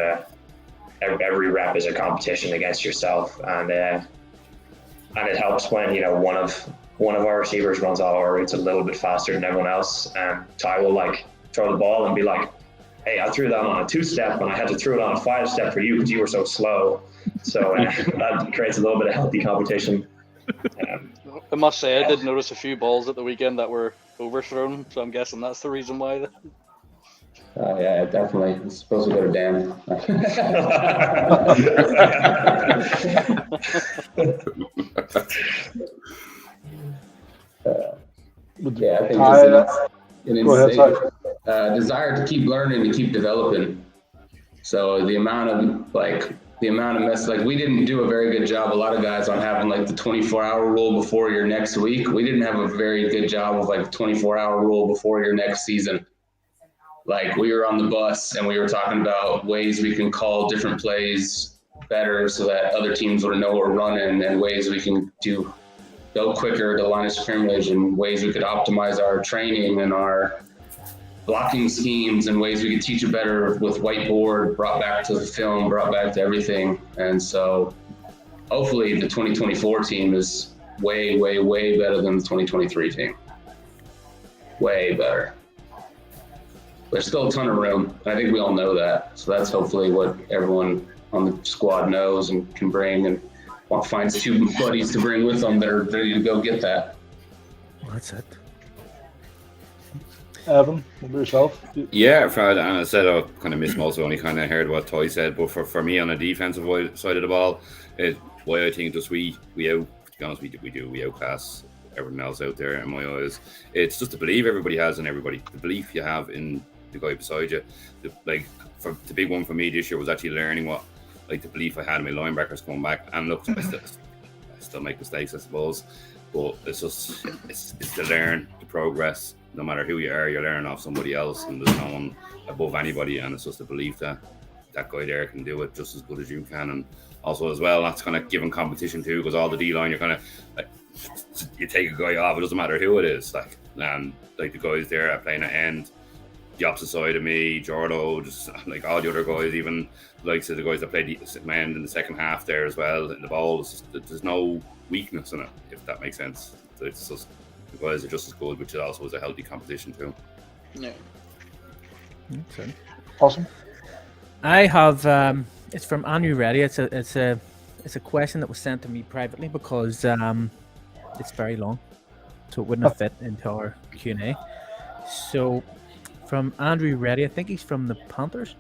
every rep is a competition against yourself, and it helps when one of our receivers runs all our routes a little bit faster than everyone else, and Ty will throw the ball and be like, hey, I threw that on a 2-step and I had to throw it on a 5-step for you because you were so slow. So that creates a little bit of healthy competition. I must say, I did notice a few balls at the weekend that were overthrown, so I'm guessing that's the reason why. Yeah, definitely. It's supposed to go to Dan. I think it's an insane desire to keep learning, to keep developing. So the amount of mess, we didn't do a very good job, a lot of guys, on having the 24-hour rule before your next week. We didn't have a very good job of the 24-hour rule before your next season. We were on the bus and we were talking about ways we can call different plays better so that other teams would know we're running, and ways we can go quicker to line of scrimmage, and ways we could optimize our training and our blocking schemes, and ways we could teach it better with whiteboard, brought back to the film, brought back to everything. And so hopefully the 2024 team is way, way, way better than the 2023 team. Way better. There's still a ton of room, and I think we all know that. So that's hopefully what everyone on the squad knows and can bring, and finds 2 buddies to bring with them that are ready to go get that. That's it. Evan, what about yourself? Yeah, and I said I kind of missed most of it, only kind of heard what Toy said, but for me on the defensive side of the ball, why I think just we outclass everyone else out there in my eyes. It's just the belief everybody has in everybody, the belief you have in the guy beside you. The big one for me this year was actually learning what, the belief I had in my linebackers coming back. And look, I still make mistakes, I suppose, but it's to learn, to progress. No matter who you are, you're learning off somebody else, and there's no one above anybody, and it's just a belief that that guy there can do it just as good as you can. And also as well, that's kind of giving competition too, because all the D-line, you're kind of you take a guy off, it doesn't matter who it is, the guys there at playing at end, the opposite side of me, Jordo, just all the other guys, even the guys that played the end in the second half there as well in the ball. There's no weakness in it, if that makes sense. It's just the guys are just as good, which also is a healthy competition too. Yeah. Okay. Awesome. I have it's from Andrew Reddy. It's a question that was sent to me privately because it's very long, so it wouldn't have fit into our Q&A. So from Andrew Reddy, I think he's from the Panthers.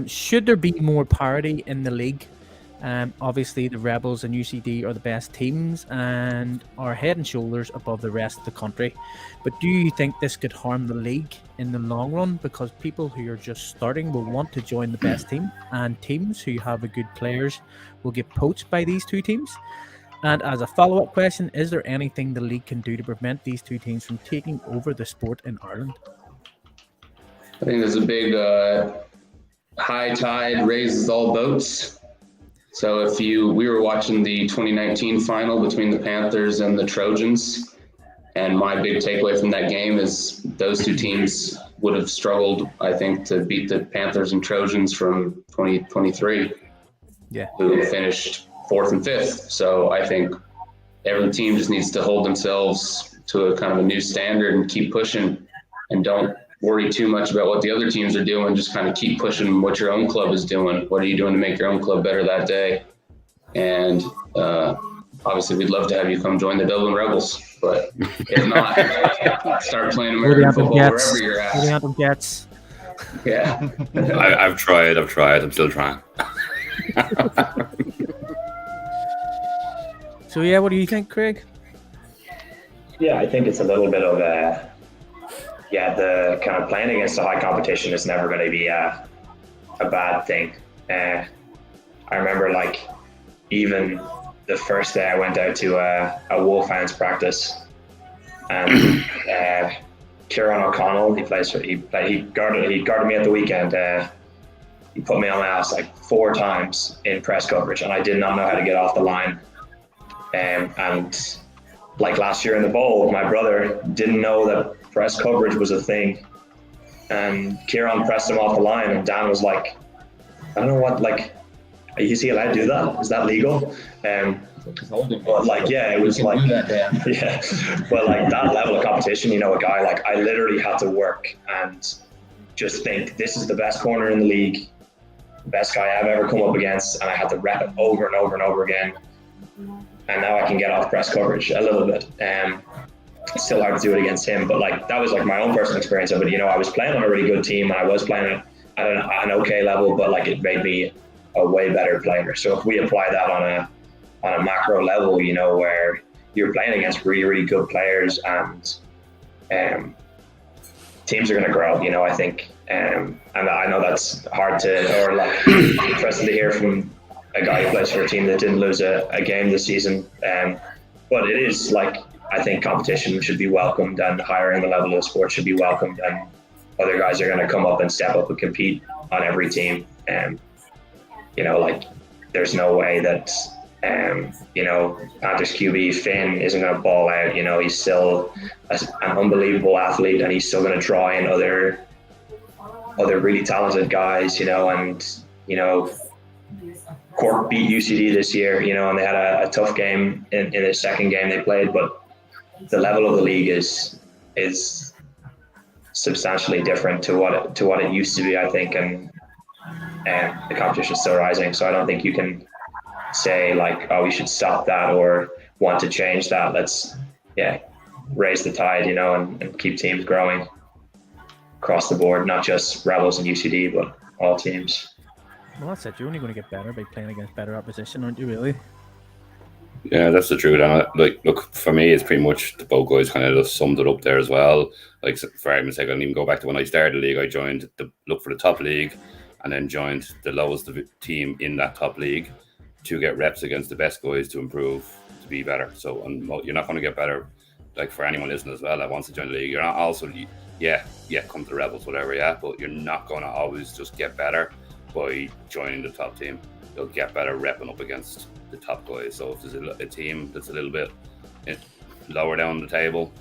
Should there be more parity in the league Obviously, the Rebels and UCD are the best teams and are head and shoulders above the rest of the country. But do you think this could harm the league in the long run? Because people who are just starting will want to join the best team, and teams who have a good players will get poached by these two teams. And as a follow-up question, is there anything the league can do to prevent these two teams from taking over the sport in Ireland? I think there's a big high tide raises all boats. So we were watching the 2019 final between the Panthers and the Trojans, and my big takeaway from that game is those two teams would have struggled, I think, to beat the Panthers and Trojans from 2023, who finished 4th and 5th. So I think every team just needs to hold themselves to a kind of a new standard and keep pushing, and don't worry too much about what the other teams are doing. Just kind of keep pushing what your own club is doing. What are you doing to make your own club better that day? And obviously, we'd love to have you come join the Dublin Rebels. But if not, start playing American football wherever you're at. The Anthem Jets. Yeah. I've tried. I'm still trying. So, yeah, what do you think, Craig? Yeah, I think it's a little bit of the kind of playing against a high competition is never going to be a bad thing. I remember, like, even the first day I went out to a Wolfhounds practice, and Kieran O'Connell, he guarded me at the weekend. He put me on my ass like 4 times in press coverage, and I did not know how to get off the line. And like last year in the bowl, my brother didn't know that press coverage was a thing, and Kieran pressed him off the line, and Dan was like, I don't know what, like, is he allowed to do that? Is that legal? But like, yeah, it was like, yeah, but like that level of competition, you know, a guy like, I literally had to work and just think, this is the best corner in the league, the best guy I've ever come up against, and I had to rep it over and over and over again. And now I can get off press coverage a little bit. It's still hard to do it against him, but like that was like my own personal experience of it. You know, I was playing on a really good team, and I was playing at an okay level, but like it made me a way better player. So if we apply that on a macro level, you know, where you're playing against really, really good players, and teams are going to grow, you know, I think, and I know that's hard to, or like interesting to hear from a guy who plays for a team that didn't lose a game this season. But it is like, I think competition should be welcomed, and higher in the level of the sport should be welcomed, and other guys are going to come up and step up and compete on every team. You know, like there's no way that, you know, Panthers QB Finn isn't going to ball out. You know, he's still an unbelievable athlete, and he's still going to draw in other really talented guys, you know, and, you know, Cork beat UCD this year, you know, and they had a tough game in the second game they played, but the level of the league is substantially different to what it used to be, I think, and the competition is still rising. So I don't think you can say like, oh, we should stop that or want to change that. Let's raise the tide, you know, and keep teams growing across the board, not just Rebels and UCD, but all teams. Well, that's it. You're only going to get better by playing against better opposition, aren't you, really? Yeah, that's the truth. And like, look, for me, it's pretty much the both guys kind of just summed it up there as well. Like, for argument's sake, I didn't even go back to when I started the league. I joined look for the top league, and then joined the lowest team in that top league to get reps against the best guys to improve, to be better. So, and you're not going to get better, like for anyone listening as well that wants to join the league. You're not also, come to the Rebels, whatever, but you're not going to always just get better by joining the top team. You'll get better repping up against the top guys. So if there's a team that's a little bit lower down the table,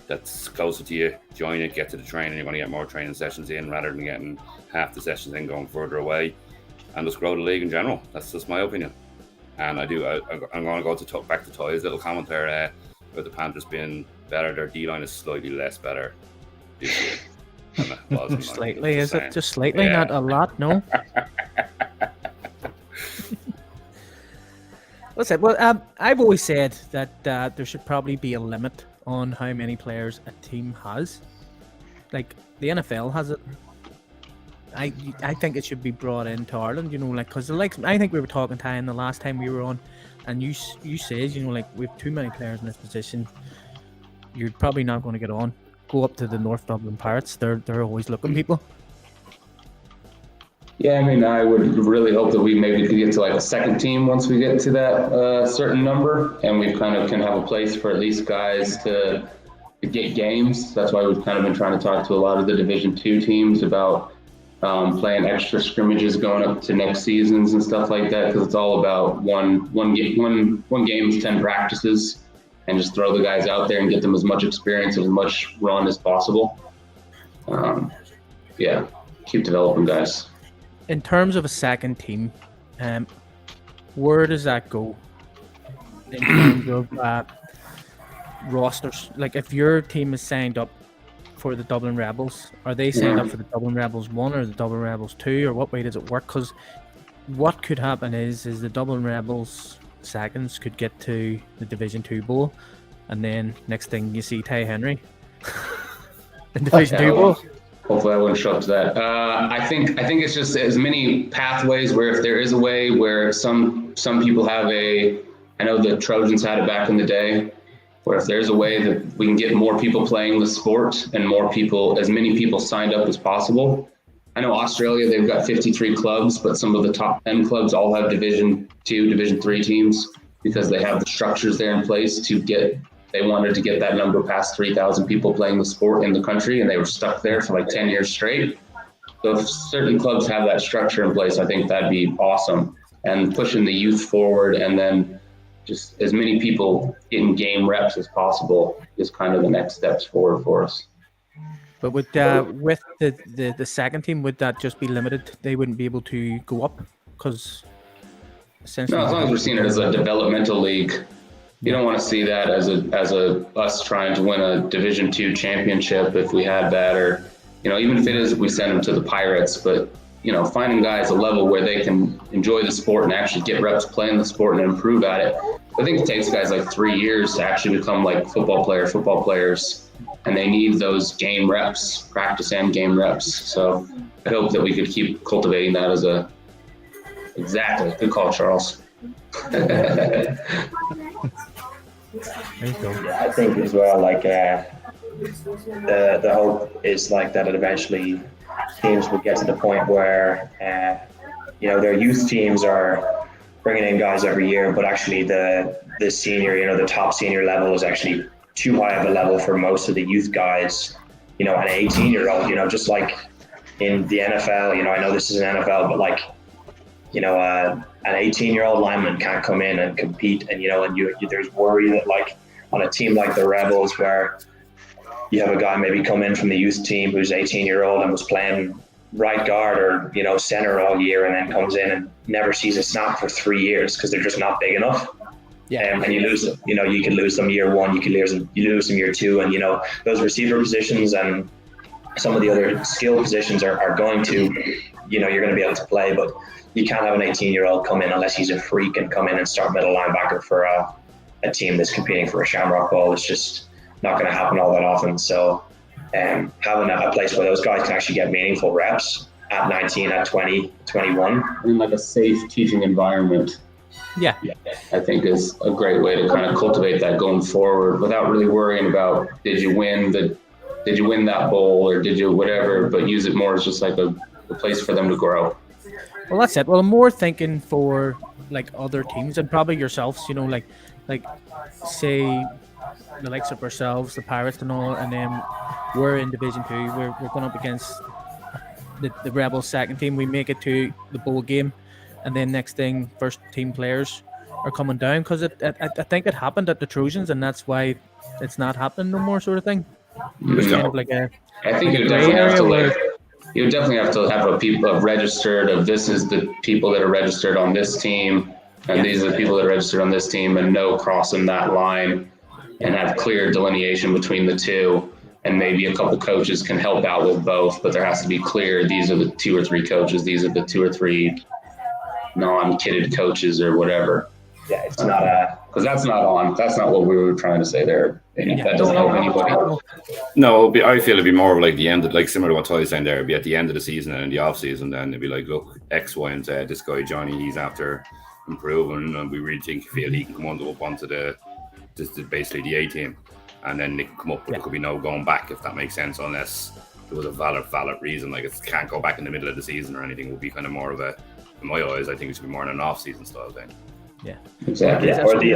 that's closer to you, join it, get to the training. You're going to get more training sessions in rather than getting half the sessions in going further away, and just grow the league in general. That's just my opinion. And I'm going to go back to Toy's little comment there about the Panthers being better. Their D-line is slightly less better this year. Just slightly, is it? Just slightly, not a lot, no? Listen, well, I've always said that there should probably be a limit on how many players a team has. Like, the NFL has it. I think it should be brought into Ireland. You know, like because I think we were talking Ty in the last time we were on, and you said, you know, like we have too many players in this position. You're probably not going to get on. Go up to the North Dublin Pirates. They're always looking people. Yeah, I mean, I would really hope that we maybe could get to like a second team once we get to that certain number, and we kind of can have a place for at least guys to get games. That's why we've kind of been trying to talk to a lot of the Division II teams about playing extra scrimmages going up to next seasons and stuff like that, because it's all about one game, 10 practices, and just throw the guys out there and get them as much experience and as much run as possible. Yeah, keep developing guys. In terms of a second team, where does that go in terms of rosters? Like, if your team is signed up for the Dublin Rebels, are they signed up for the Dublin Rebels 1 or the Dublin Rebels 2, or what way does it work? Because what could happen is the Dublin Rebels seconds could get to the Division 2 Bowl, and then next thing you see Ty Henry in Division 2 Bowl. Hopefully I wouldn't show up to that. I think it's just as many pathways where if there is a way where some people have I know the Trojans had it back in the day, where if there's a way that we can get more people playing the sport and as many people signed up as possible. I know Australia, they've got 53 clubs, but some of the top 10 clubs all have Division 2, Division 3 teams because they have the structures there in place they wanted to get that number past 3,000 people playing the sport in the country, and they were stuck there for like 10 years straight. So if certain clubs have that structure in place, I think that'd be awesome. And pushing the youth forward, and then just as many people getting game reps as possible is kind of the next steps forward for us. But with the second team, would that just be limited? They wouldn't be able to go up because essentially. No, as long as we're seeing it as a developmental league. You don't want to see that as us trying to win a Division II championship if we had that, or even if it is if we send them to the Pirates. But finding guys a level where they can enjoy the sport and actually get reps playing the sport and improve at it. I think it takes guys like 3 years to actually become like football players, and they need those game reps, practice and game reps. So I hope that we could keep cultivating that as exactly. Good call, Charles. I think as well, like the hope is like that it eventually teams would get to the point where their youth teams are bringing in guys every year, but actually the senior, the top senior level is actually too high of a level for most of the youth guys. An 18-year-old, just like in the NFL, I know this is an NFL, but like an 18-year-old lineman can't come in and compete, and there's worry that like on a team like the Rebels where you have a guy maybe come in from the youth team who's 18-year-old and was playing right guard or center all year, and then comes in and never sees a snap for 3 years because they're just not big enough. Yeah, and you lose them. You can lose them year one, you lose them year two, and those receiver positions and some of the other skill positions are going to, you're going to be able to play, but you can't have an 18-year-old come in unless he's a freak and come in and start middle linebacker for a team that's competing for a Shamrock Bowl. It's just not going to happen all that often. So having a place where those guys can actually get meaningful reps at 19, at 20, 21. In like a safe teaching environment. Yeah. I think is a great way to kind of cultivate that going forward without really worrying about did you win that bowl or did you whatever, but use it more as just like a place for them to grow. Well, that's it. Well, I'm more thinking for like other teams and probably yourselves, like say the likes of ourselves, the Pirates and all, and then we're in Division 2. We're going up against the Rebels second team. We make it to the bowl game, and then next thing, first team players are coming down because I think it happened at the Trojans, and that's why it's not happening no more, sort of thing. It's kind of like I think you definitely have to you definitely have to have a registered of this is the people that are registered on this team, and these are the people that are registered on this team, and no crossing that line, and have clear delineation between the two. And maybe a couple coaches can help out with both, but there has to be clear. These are the 2 or 3 coaches. These are the 2 or 3 non-kitted coaches or whatever. Yeah, it's not Because that's not on. That's not what we were trying to say there. That doesn't help anybody. No, I feel it'd be more of like the end, like similar to what Ty's saying there. It'd be at the end of the season and in the off season, then it'd be like, look, X, Y, and Z. This guy Johnny, he's after improving, and we really feel he can come up onto basically the A team, and then they can come up. But there could be no going back, if that makes sense, unless there was a valid reason. Like it can't go back in the middle of the season or anything. It would be kind of more of a, in my eyes, I think it should be more an off season style thing. Yeah, exactly. Yeah. Or the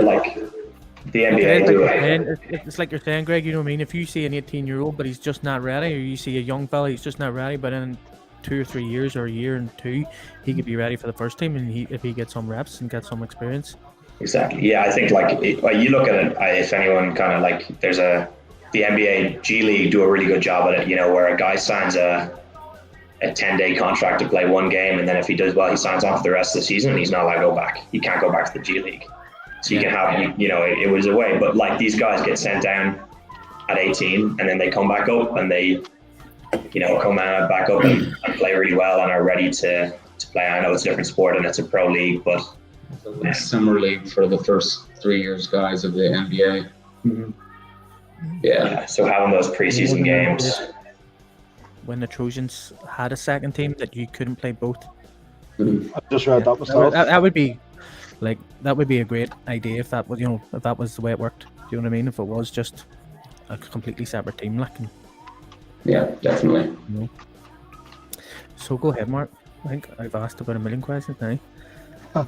NBA do it. It's like you're saying, Greg. You know what I mean? If you see an 18-year-old but he's just not ready, or you see a young fella he's just not ready, but in 2 or 3 years or a year and two, he could be ready for the first team, and if he gets some reps and gets some experience. Exactly. Yeah, I think like you look at it. If anyone kind of like, there's the NBA G League do a really good job at it. You know, where a guy signs a 10-day contract to play one game, and then if he does well, he signs on for the rest of the season, and he's not allowed to go back. He can't go back to the G League. So you can have, you know, it was a way. But like these guys get sent down at 18, and then they come back up, and they, you know, come back up and play really well and are ready to play. I know it's a different sport and it's a pro league, but summer league for the first 3 years guys of the NBA. Mm-hmm. Yeah. So having those preseason games. When the Trojans had a second team that you couldn't play both. I just read that myself. That would be a great idea if that was, you know, if that was the way it worked. Do you know what I mean? If it was just a completely separate team, like. Yeah, definitely. You know. So go ahead, Mark. I think I've asked about a million questions now. I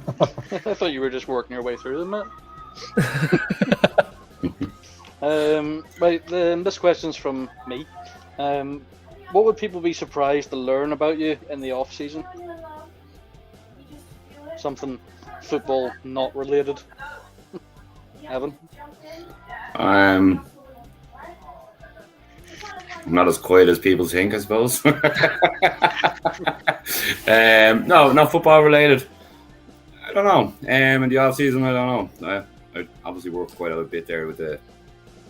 thought you were just working your way through them, Matt. Right, this question's from me. What would people be surprised to learn about you in the off season? Something football not related. Evan? I'm not as quiet as people think, I suppose. No, not football related. I don't know. In the off season, I don't know. I obviously work quite a bit there with the,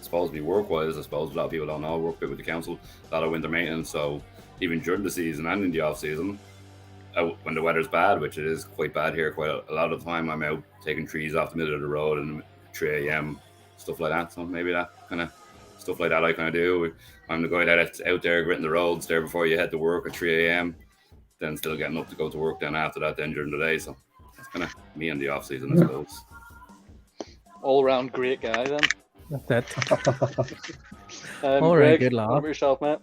supposedly work-wise, I suppose a lot of people don't know. I work a bit with the council, a lot of winter maintenance. So even during the season and in the off season, when the weather's bad, which it is quite bad here, quite a lot of the time, I'm out taking trees off the middle of the road and 3 a.m. stuff like that. So maybe that kind of stuff like that I kind of do. I'm the guy that's out there gritting the roads there before you head to work at 3 a.m. Then still getting up to go to work then after that then during the day. So that's kind of me in the off season, I suppose. All around great guy then. That's it. All right, Greg, good lad. what about yourself, Matt?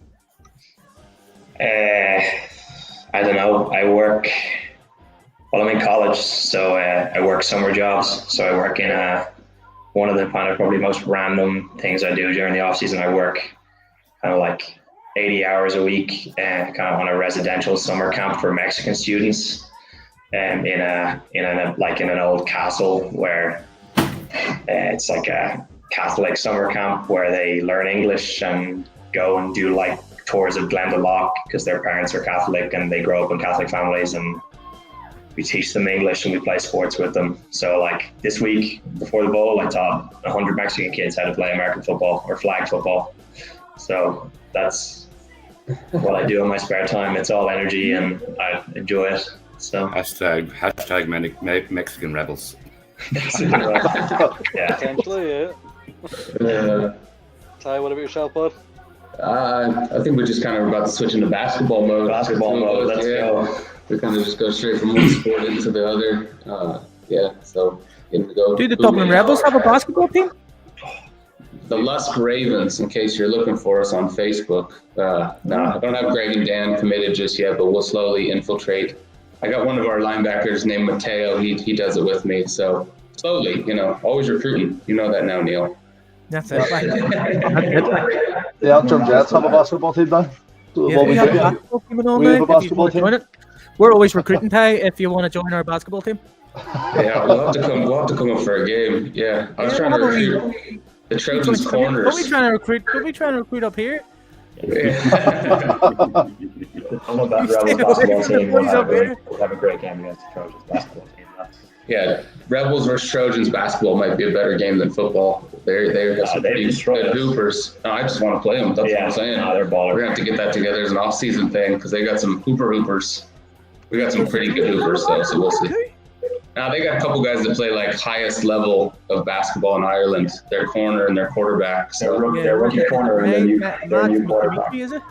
I don't know. I'm in college, so I work summer jobs. So I work in one of the kind of probably most random things I do during the off season. I work kind of like 80 hours a week, kind of on a residential summer camp for Mexican students, in an old castle where it's like a Catholic summer camp where they learn English and go and do like tours of Glendalough because their parents are Catholic and they grow up in Catholic families, and we teach them English and we play sports with them. So like this week before the bowl, I taught 100 Mexican kids how to play American football or flag football. So that's what I do in my spare time. It's all energy and I enjoy it. So hashtag Mexican rebels. Yeah. Potentially, yeah. Ty, what about yourself, bud? I think we're just kind of about to switch into basketball mode. Let's go. We kind of just go straight from one sport into the other. So getting to go. Do the Dublin Rebels have a basketball team? The Lusk Ravens, in case you're looking for us on Facebook. No, I don't have Greg and Dan committed just yet, but we'll slowly infiltrate. I got one of our linebackers named Mateo. He does it with me. So slowly, always recruiting. You know that now, Neil. That's it. The Antrim Jets have a basketball team now. We have a basketball team and all We have a basketball team. We're always recruiting, Ty, if you want to join our basketball team. Yeah, we'll have to come up for a game. Yeah, I was trying to recruit the Trojans corners. What are we trying to recruit up here? I'm about Rebels basketball team. We'll have a great game against the Trojans basketball team. Yeah, Rebels versus Trojans basketball might be a better game than football. They have some pretty good hoopers. No, I just want to play them. That's what I'm saying. They're ballers. We're going to have to get that together as an off-season thing because they got some hoopers. We got some pretty good hoopers, though, so we'll see. Now they got a couple guys that play like highest level of basketball in Ireland. Their corner and their quarterback. So Their rookie corner and their new quarterback. Is it?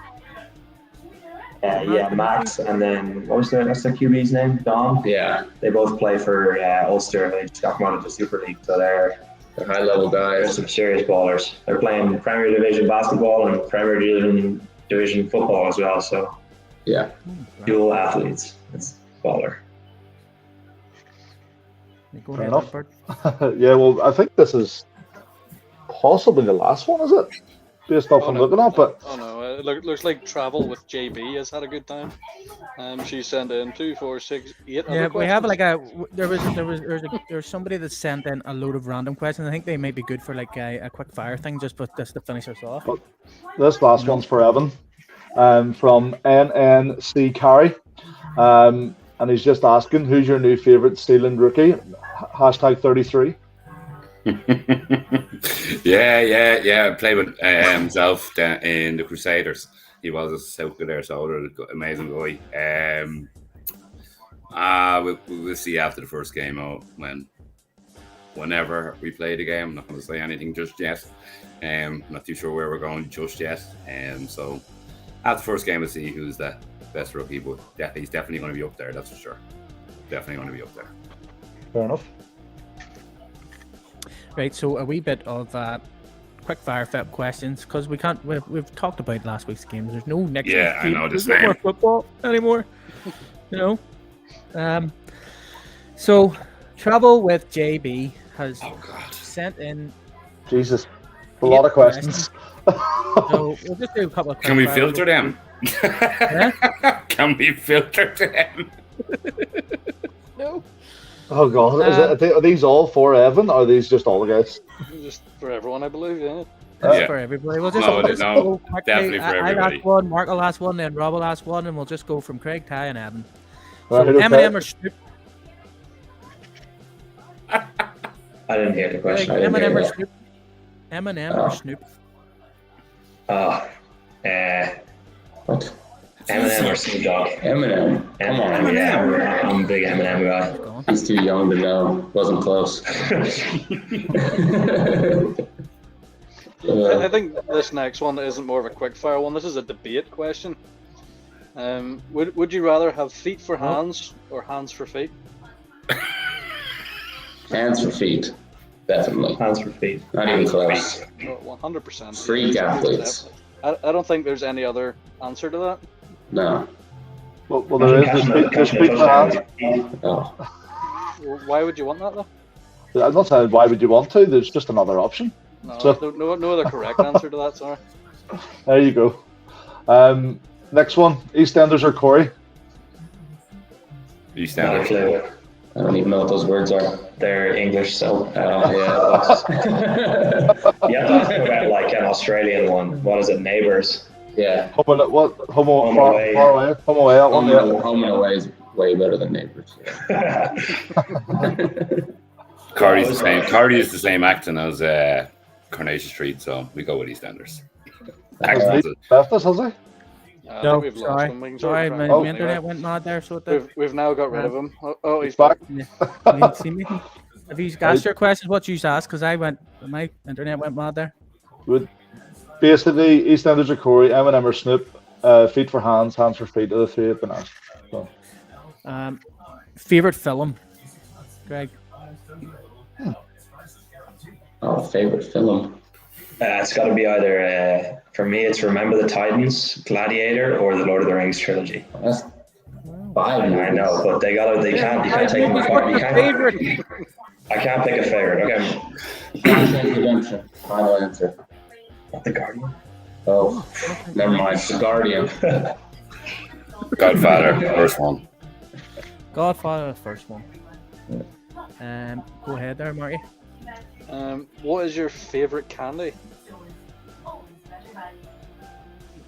Yeah, Max, and then what's the QB's name? Dom. yeah, They both play for Ulster. They just got promoted to Super League, so they're high level They're guys. some serious ballers. They're playing Premier Division basketball and Premier Division football as well. So Yeah. dual athletes. It's baller. Go Fair ahead, enough. Bert. Yeah, well, I think this is possibly the last one, is it? Based off I'm looking at, but Oh no, it looks like Travel with JB has had a good time. She sent in 2, 4, 6, 8. Yeah, other we have questions. there's somebody that sent in a load of random questions. I think they may be good for like a quick fire thing, just to finish us off. this last one's for Evan, from NNC Carey, and he's just asking, who's your new favourite Steeland rookie? Hashtag 33. yeah. Played with himself down in the Crusaders. He was a South there, so amazing guy. We'll see after the first game whenever we play the game. I'm not going to say anything just yet. Not too sure where we're going just yet. So after the first game, we'll see who's the best rookie. But he's definitely going to be up there. That's for sure. Definitely going to be up there. Fair enough. Right, so a wee bit of quick fire questions because we've talked about last week's games. There's no next Yeah, week's I game. know, the There's no same. more football anymore. So Travel with JB has Oh God. sent in. Jesus. A lot of questions. So we'll just do a couple of. Can we quick fire. filter them? Can we filter them? No. Oh, God. Are these all for Evan, or are these just all the guys? Just for everyone, I believe. Yeah. That's Yeah. for everybody. We'll just, No, we'll just no, go quickly. definitely for I'll everybody. ask one, Marc will ask one, then Rob will ask one, and we'll just go from Craig, Ty, and Evan. So Right, okay. M&M or Snoop? I didn't hear the question. Craig, I didn't M&M hear or that. Snoop? M&M or Oh. Snoop? What? Eminem or Snoop Dogg. Eminem. Come on. Yeah, I'm a big Eminem guy. Go on. He's too young to know. Wasn't close. I think this next one isn't more of a quick fire one. This is a debate question. Would you rather have feet for hands or hands for feet? Hands for feet. Definitely. Hands for feet. Not even close. 100%. Freak athletes. I don't think there's any other answer to that. No. Well, there is. There's feet for hands. Oh. Why would you want that though? I'm not saying why would you want to. There's just another option. No, So- no other correct answer to that. Sorry. There you go. Next one, EastEnders or Corey? East Not a Enders. clue. I don't even know what those words are. They're English, so Yeah. you have to ask about like an Australian one. What is it? Neighbours. Yeah. Home Home far away. away. Home away. That one, yeah. Home and away is way better than neighbors. Cardi's the same. Cardi is the same acting as Coronation Street, so we go with EastEnders. Has Accents. he left us, has he? I No, think we've lost sorry. him. We can Sorry, sort my, of Oh. my internet went mad there, so it did. We've now got rid of him. Oh, he's He's back. Can you see me? Have you asked your questions? What you asked? Because my internet went mad there. Basically, EastEnders or Corey, Eminem or Snoop, feet for hands, hands for feet are the three have been asked. So, Favorite film, Greg? Oh, favorite film. It's got to be either, for me, it's Remember the Titans, Gladiator, or the Lord of the Rings trilogy. That's 5 I movies. know, but you can't take them apart. You can't, Favorite? I can't pick a favorite. Okay. Shawshank Redemption. Final answer. Not the Guardian. Oh, never mind. The Guardian. Godfather, first one. Godfather, the first one. Go ahead there, Marty. What is your favourite candy?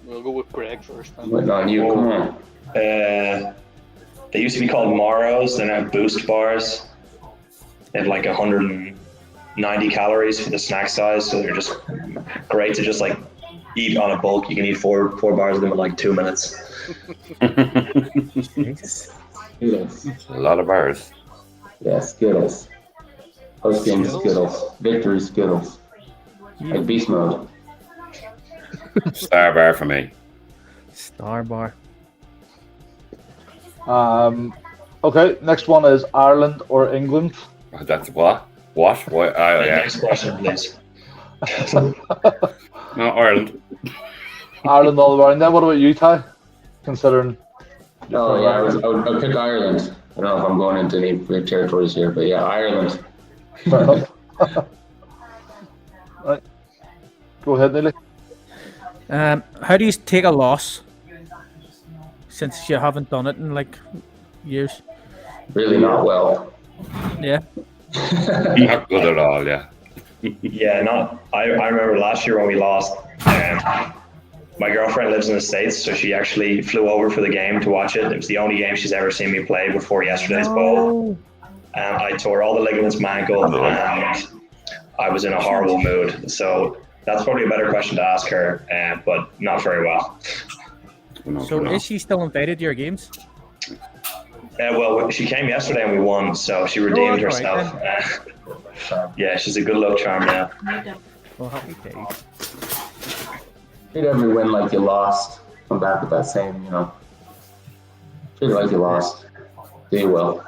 We'll go with Greg first. Then. Waiting on you. Come on. They used to be called Moros, they're now Boost bars. They have like 190 calories for the snack size, so they're just great to just like eat on a bulk. You can eat four bars of them in like 2 minutes. Jesus. A lot of bars. Yeah, Skittles. Post game Skittles. Victory Skittles. Like beast mode. Star bar for me. Star bar. Okay, next one is Ireland or England. That's what? What? What? Oh, yeah. Next question, please. No, Ireland. Ireland all the way. And then what about you, Ty? Considering. Oh yeah, I would pick Ireland. I don't know if I'm going into any big territories here, but yeah, Ireland. Fair enough. Right. Go ahead, Neely. How do you take a loss? Since you haven't done it in like years. Really not well. Yeah. Not good at all, yeah. Yeah, I remember last year when we lost. My girlfriend lives in the States, so she actually flew over for the game to watch it. It was the only game she's ever seen me play before yesterday's bowl. I tore all the ligaments in my ankle, and I was in a horrible mood. So that's probably a better question to ask her, but not very well. So is she still invited to your games? Well, she came yesterday and we won, so she redeemed herself. Yeah, she's a good luck charm now. Well, happy days. Treat every win like you lost. Come back with that same, treat it like you lost. Do you well.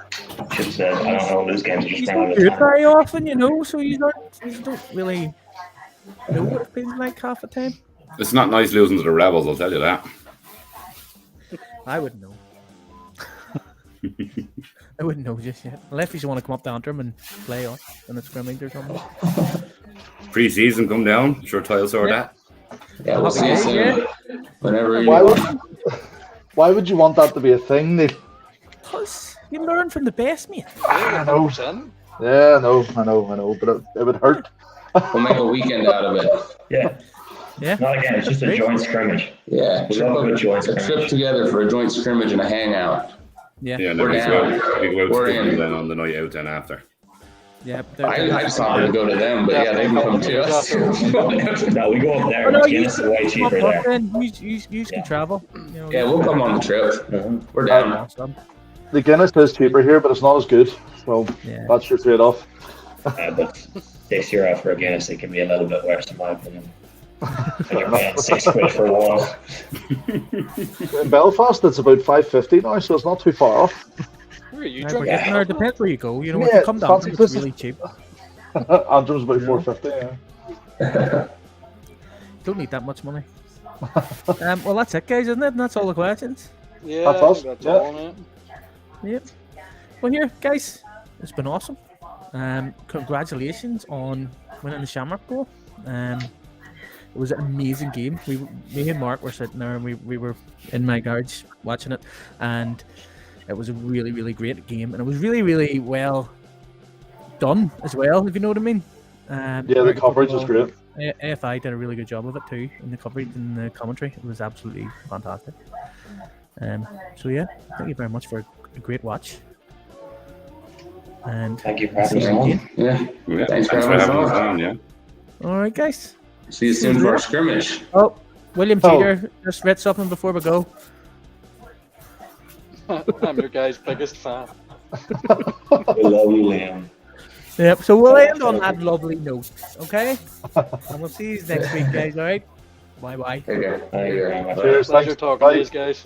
Should said, I don't know, lose games. You don't do it very often, so you don't really know what it feels like half the time. It's not nice losing to the Rebels, I'll tell you that. I wouldn't know. I wouldn't know just yet. Unless you want to come up to Antrim and play on in a scrimmage or something. Pre-season come down, sure Ty'll sort that. Yeah, we'll see you soon. Whenever you Why would you want that to be a thing, Neil? Because you learn from the best, mate. I know. Yeah, I know, but it would hurt. We'll make a weekend out of it. Yeah. Yeah. Not again, it's just a joint scrimmage. Yeah, We love a good joint a trip scrimmage. together for a joint scrimmage and a hangout. Yeah. Yeah, and We're then we go out We're to Dublin in. then on the night out then after. Yeah. I just offered to go to them, but yeah, they can come to us. No, we go up there. Oh, no, Guinness is way cheaper there. You can travel. Yeah, we'll come on the trip. We're down. Awesome. The Guinness is cheaper here, but it's not as good. So Yeah. that's your trade-off. But €6 for a Guinness, it can be a little bit worse in my opinion. When you're paying £6 for one. In Belfast, it's about $5.50 now, so it's not too far off. Where are you We're drinking? getting there. It depends where you go. If Yeah, you come down, fancy it's places. really cheap. Antrim's about $4.50. Yeah. Don't need that much money. Well, that's it, guys, isn't it? And that's all the questions. Yeah, That's us, that's yeah. all on it. Yep. Well, here, guys, it's been awesome. Congratulations on winning the Shamrock Bowl. It was an amazing game. Me and Mark were sitting there, and we were in my garage watching it, and it was a really, really great game, and it was really, really well done as well, if you know what I mean. Yeah, the coverage is great. AFI did a really good job of it too, in the coverage and the commentary. It was absolutely fantastic. So yeah, thank you very much for a great watch. And Thank you for having us on. Yeah. Yeah, Thanks for having us on. Yeah. all right, guys. See you soon for our scrimmage. Oh, William Oh. Peter just read something before we go. I'm your guy's biggest fan. We love you, Liam. Yep. So we'll end on that lovely note, okay? And we'll see you next week, guys. All right. Bye bye. Take care. Thank you very much. Cheers, Pleasure thanks. talking Bye. to you guys.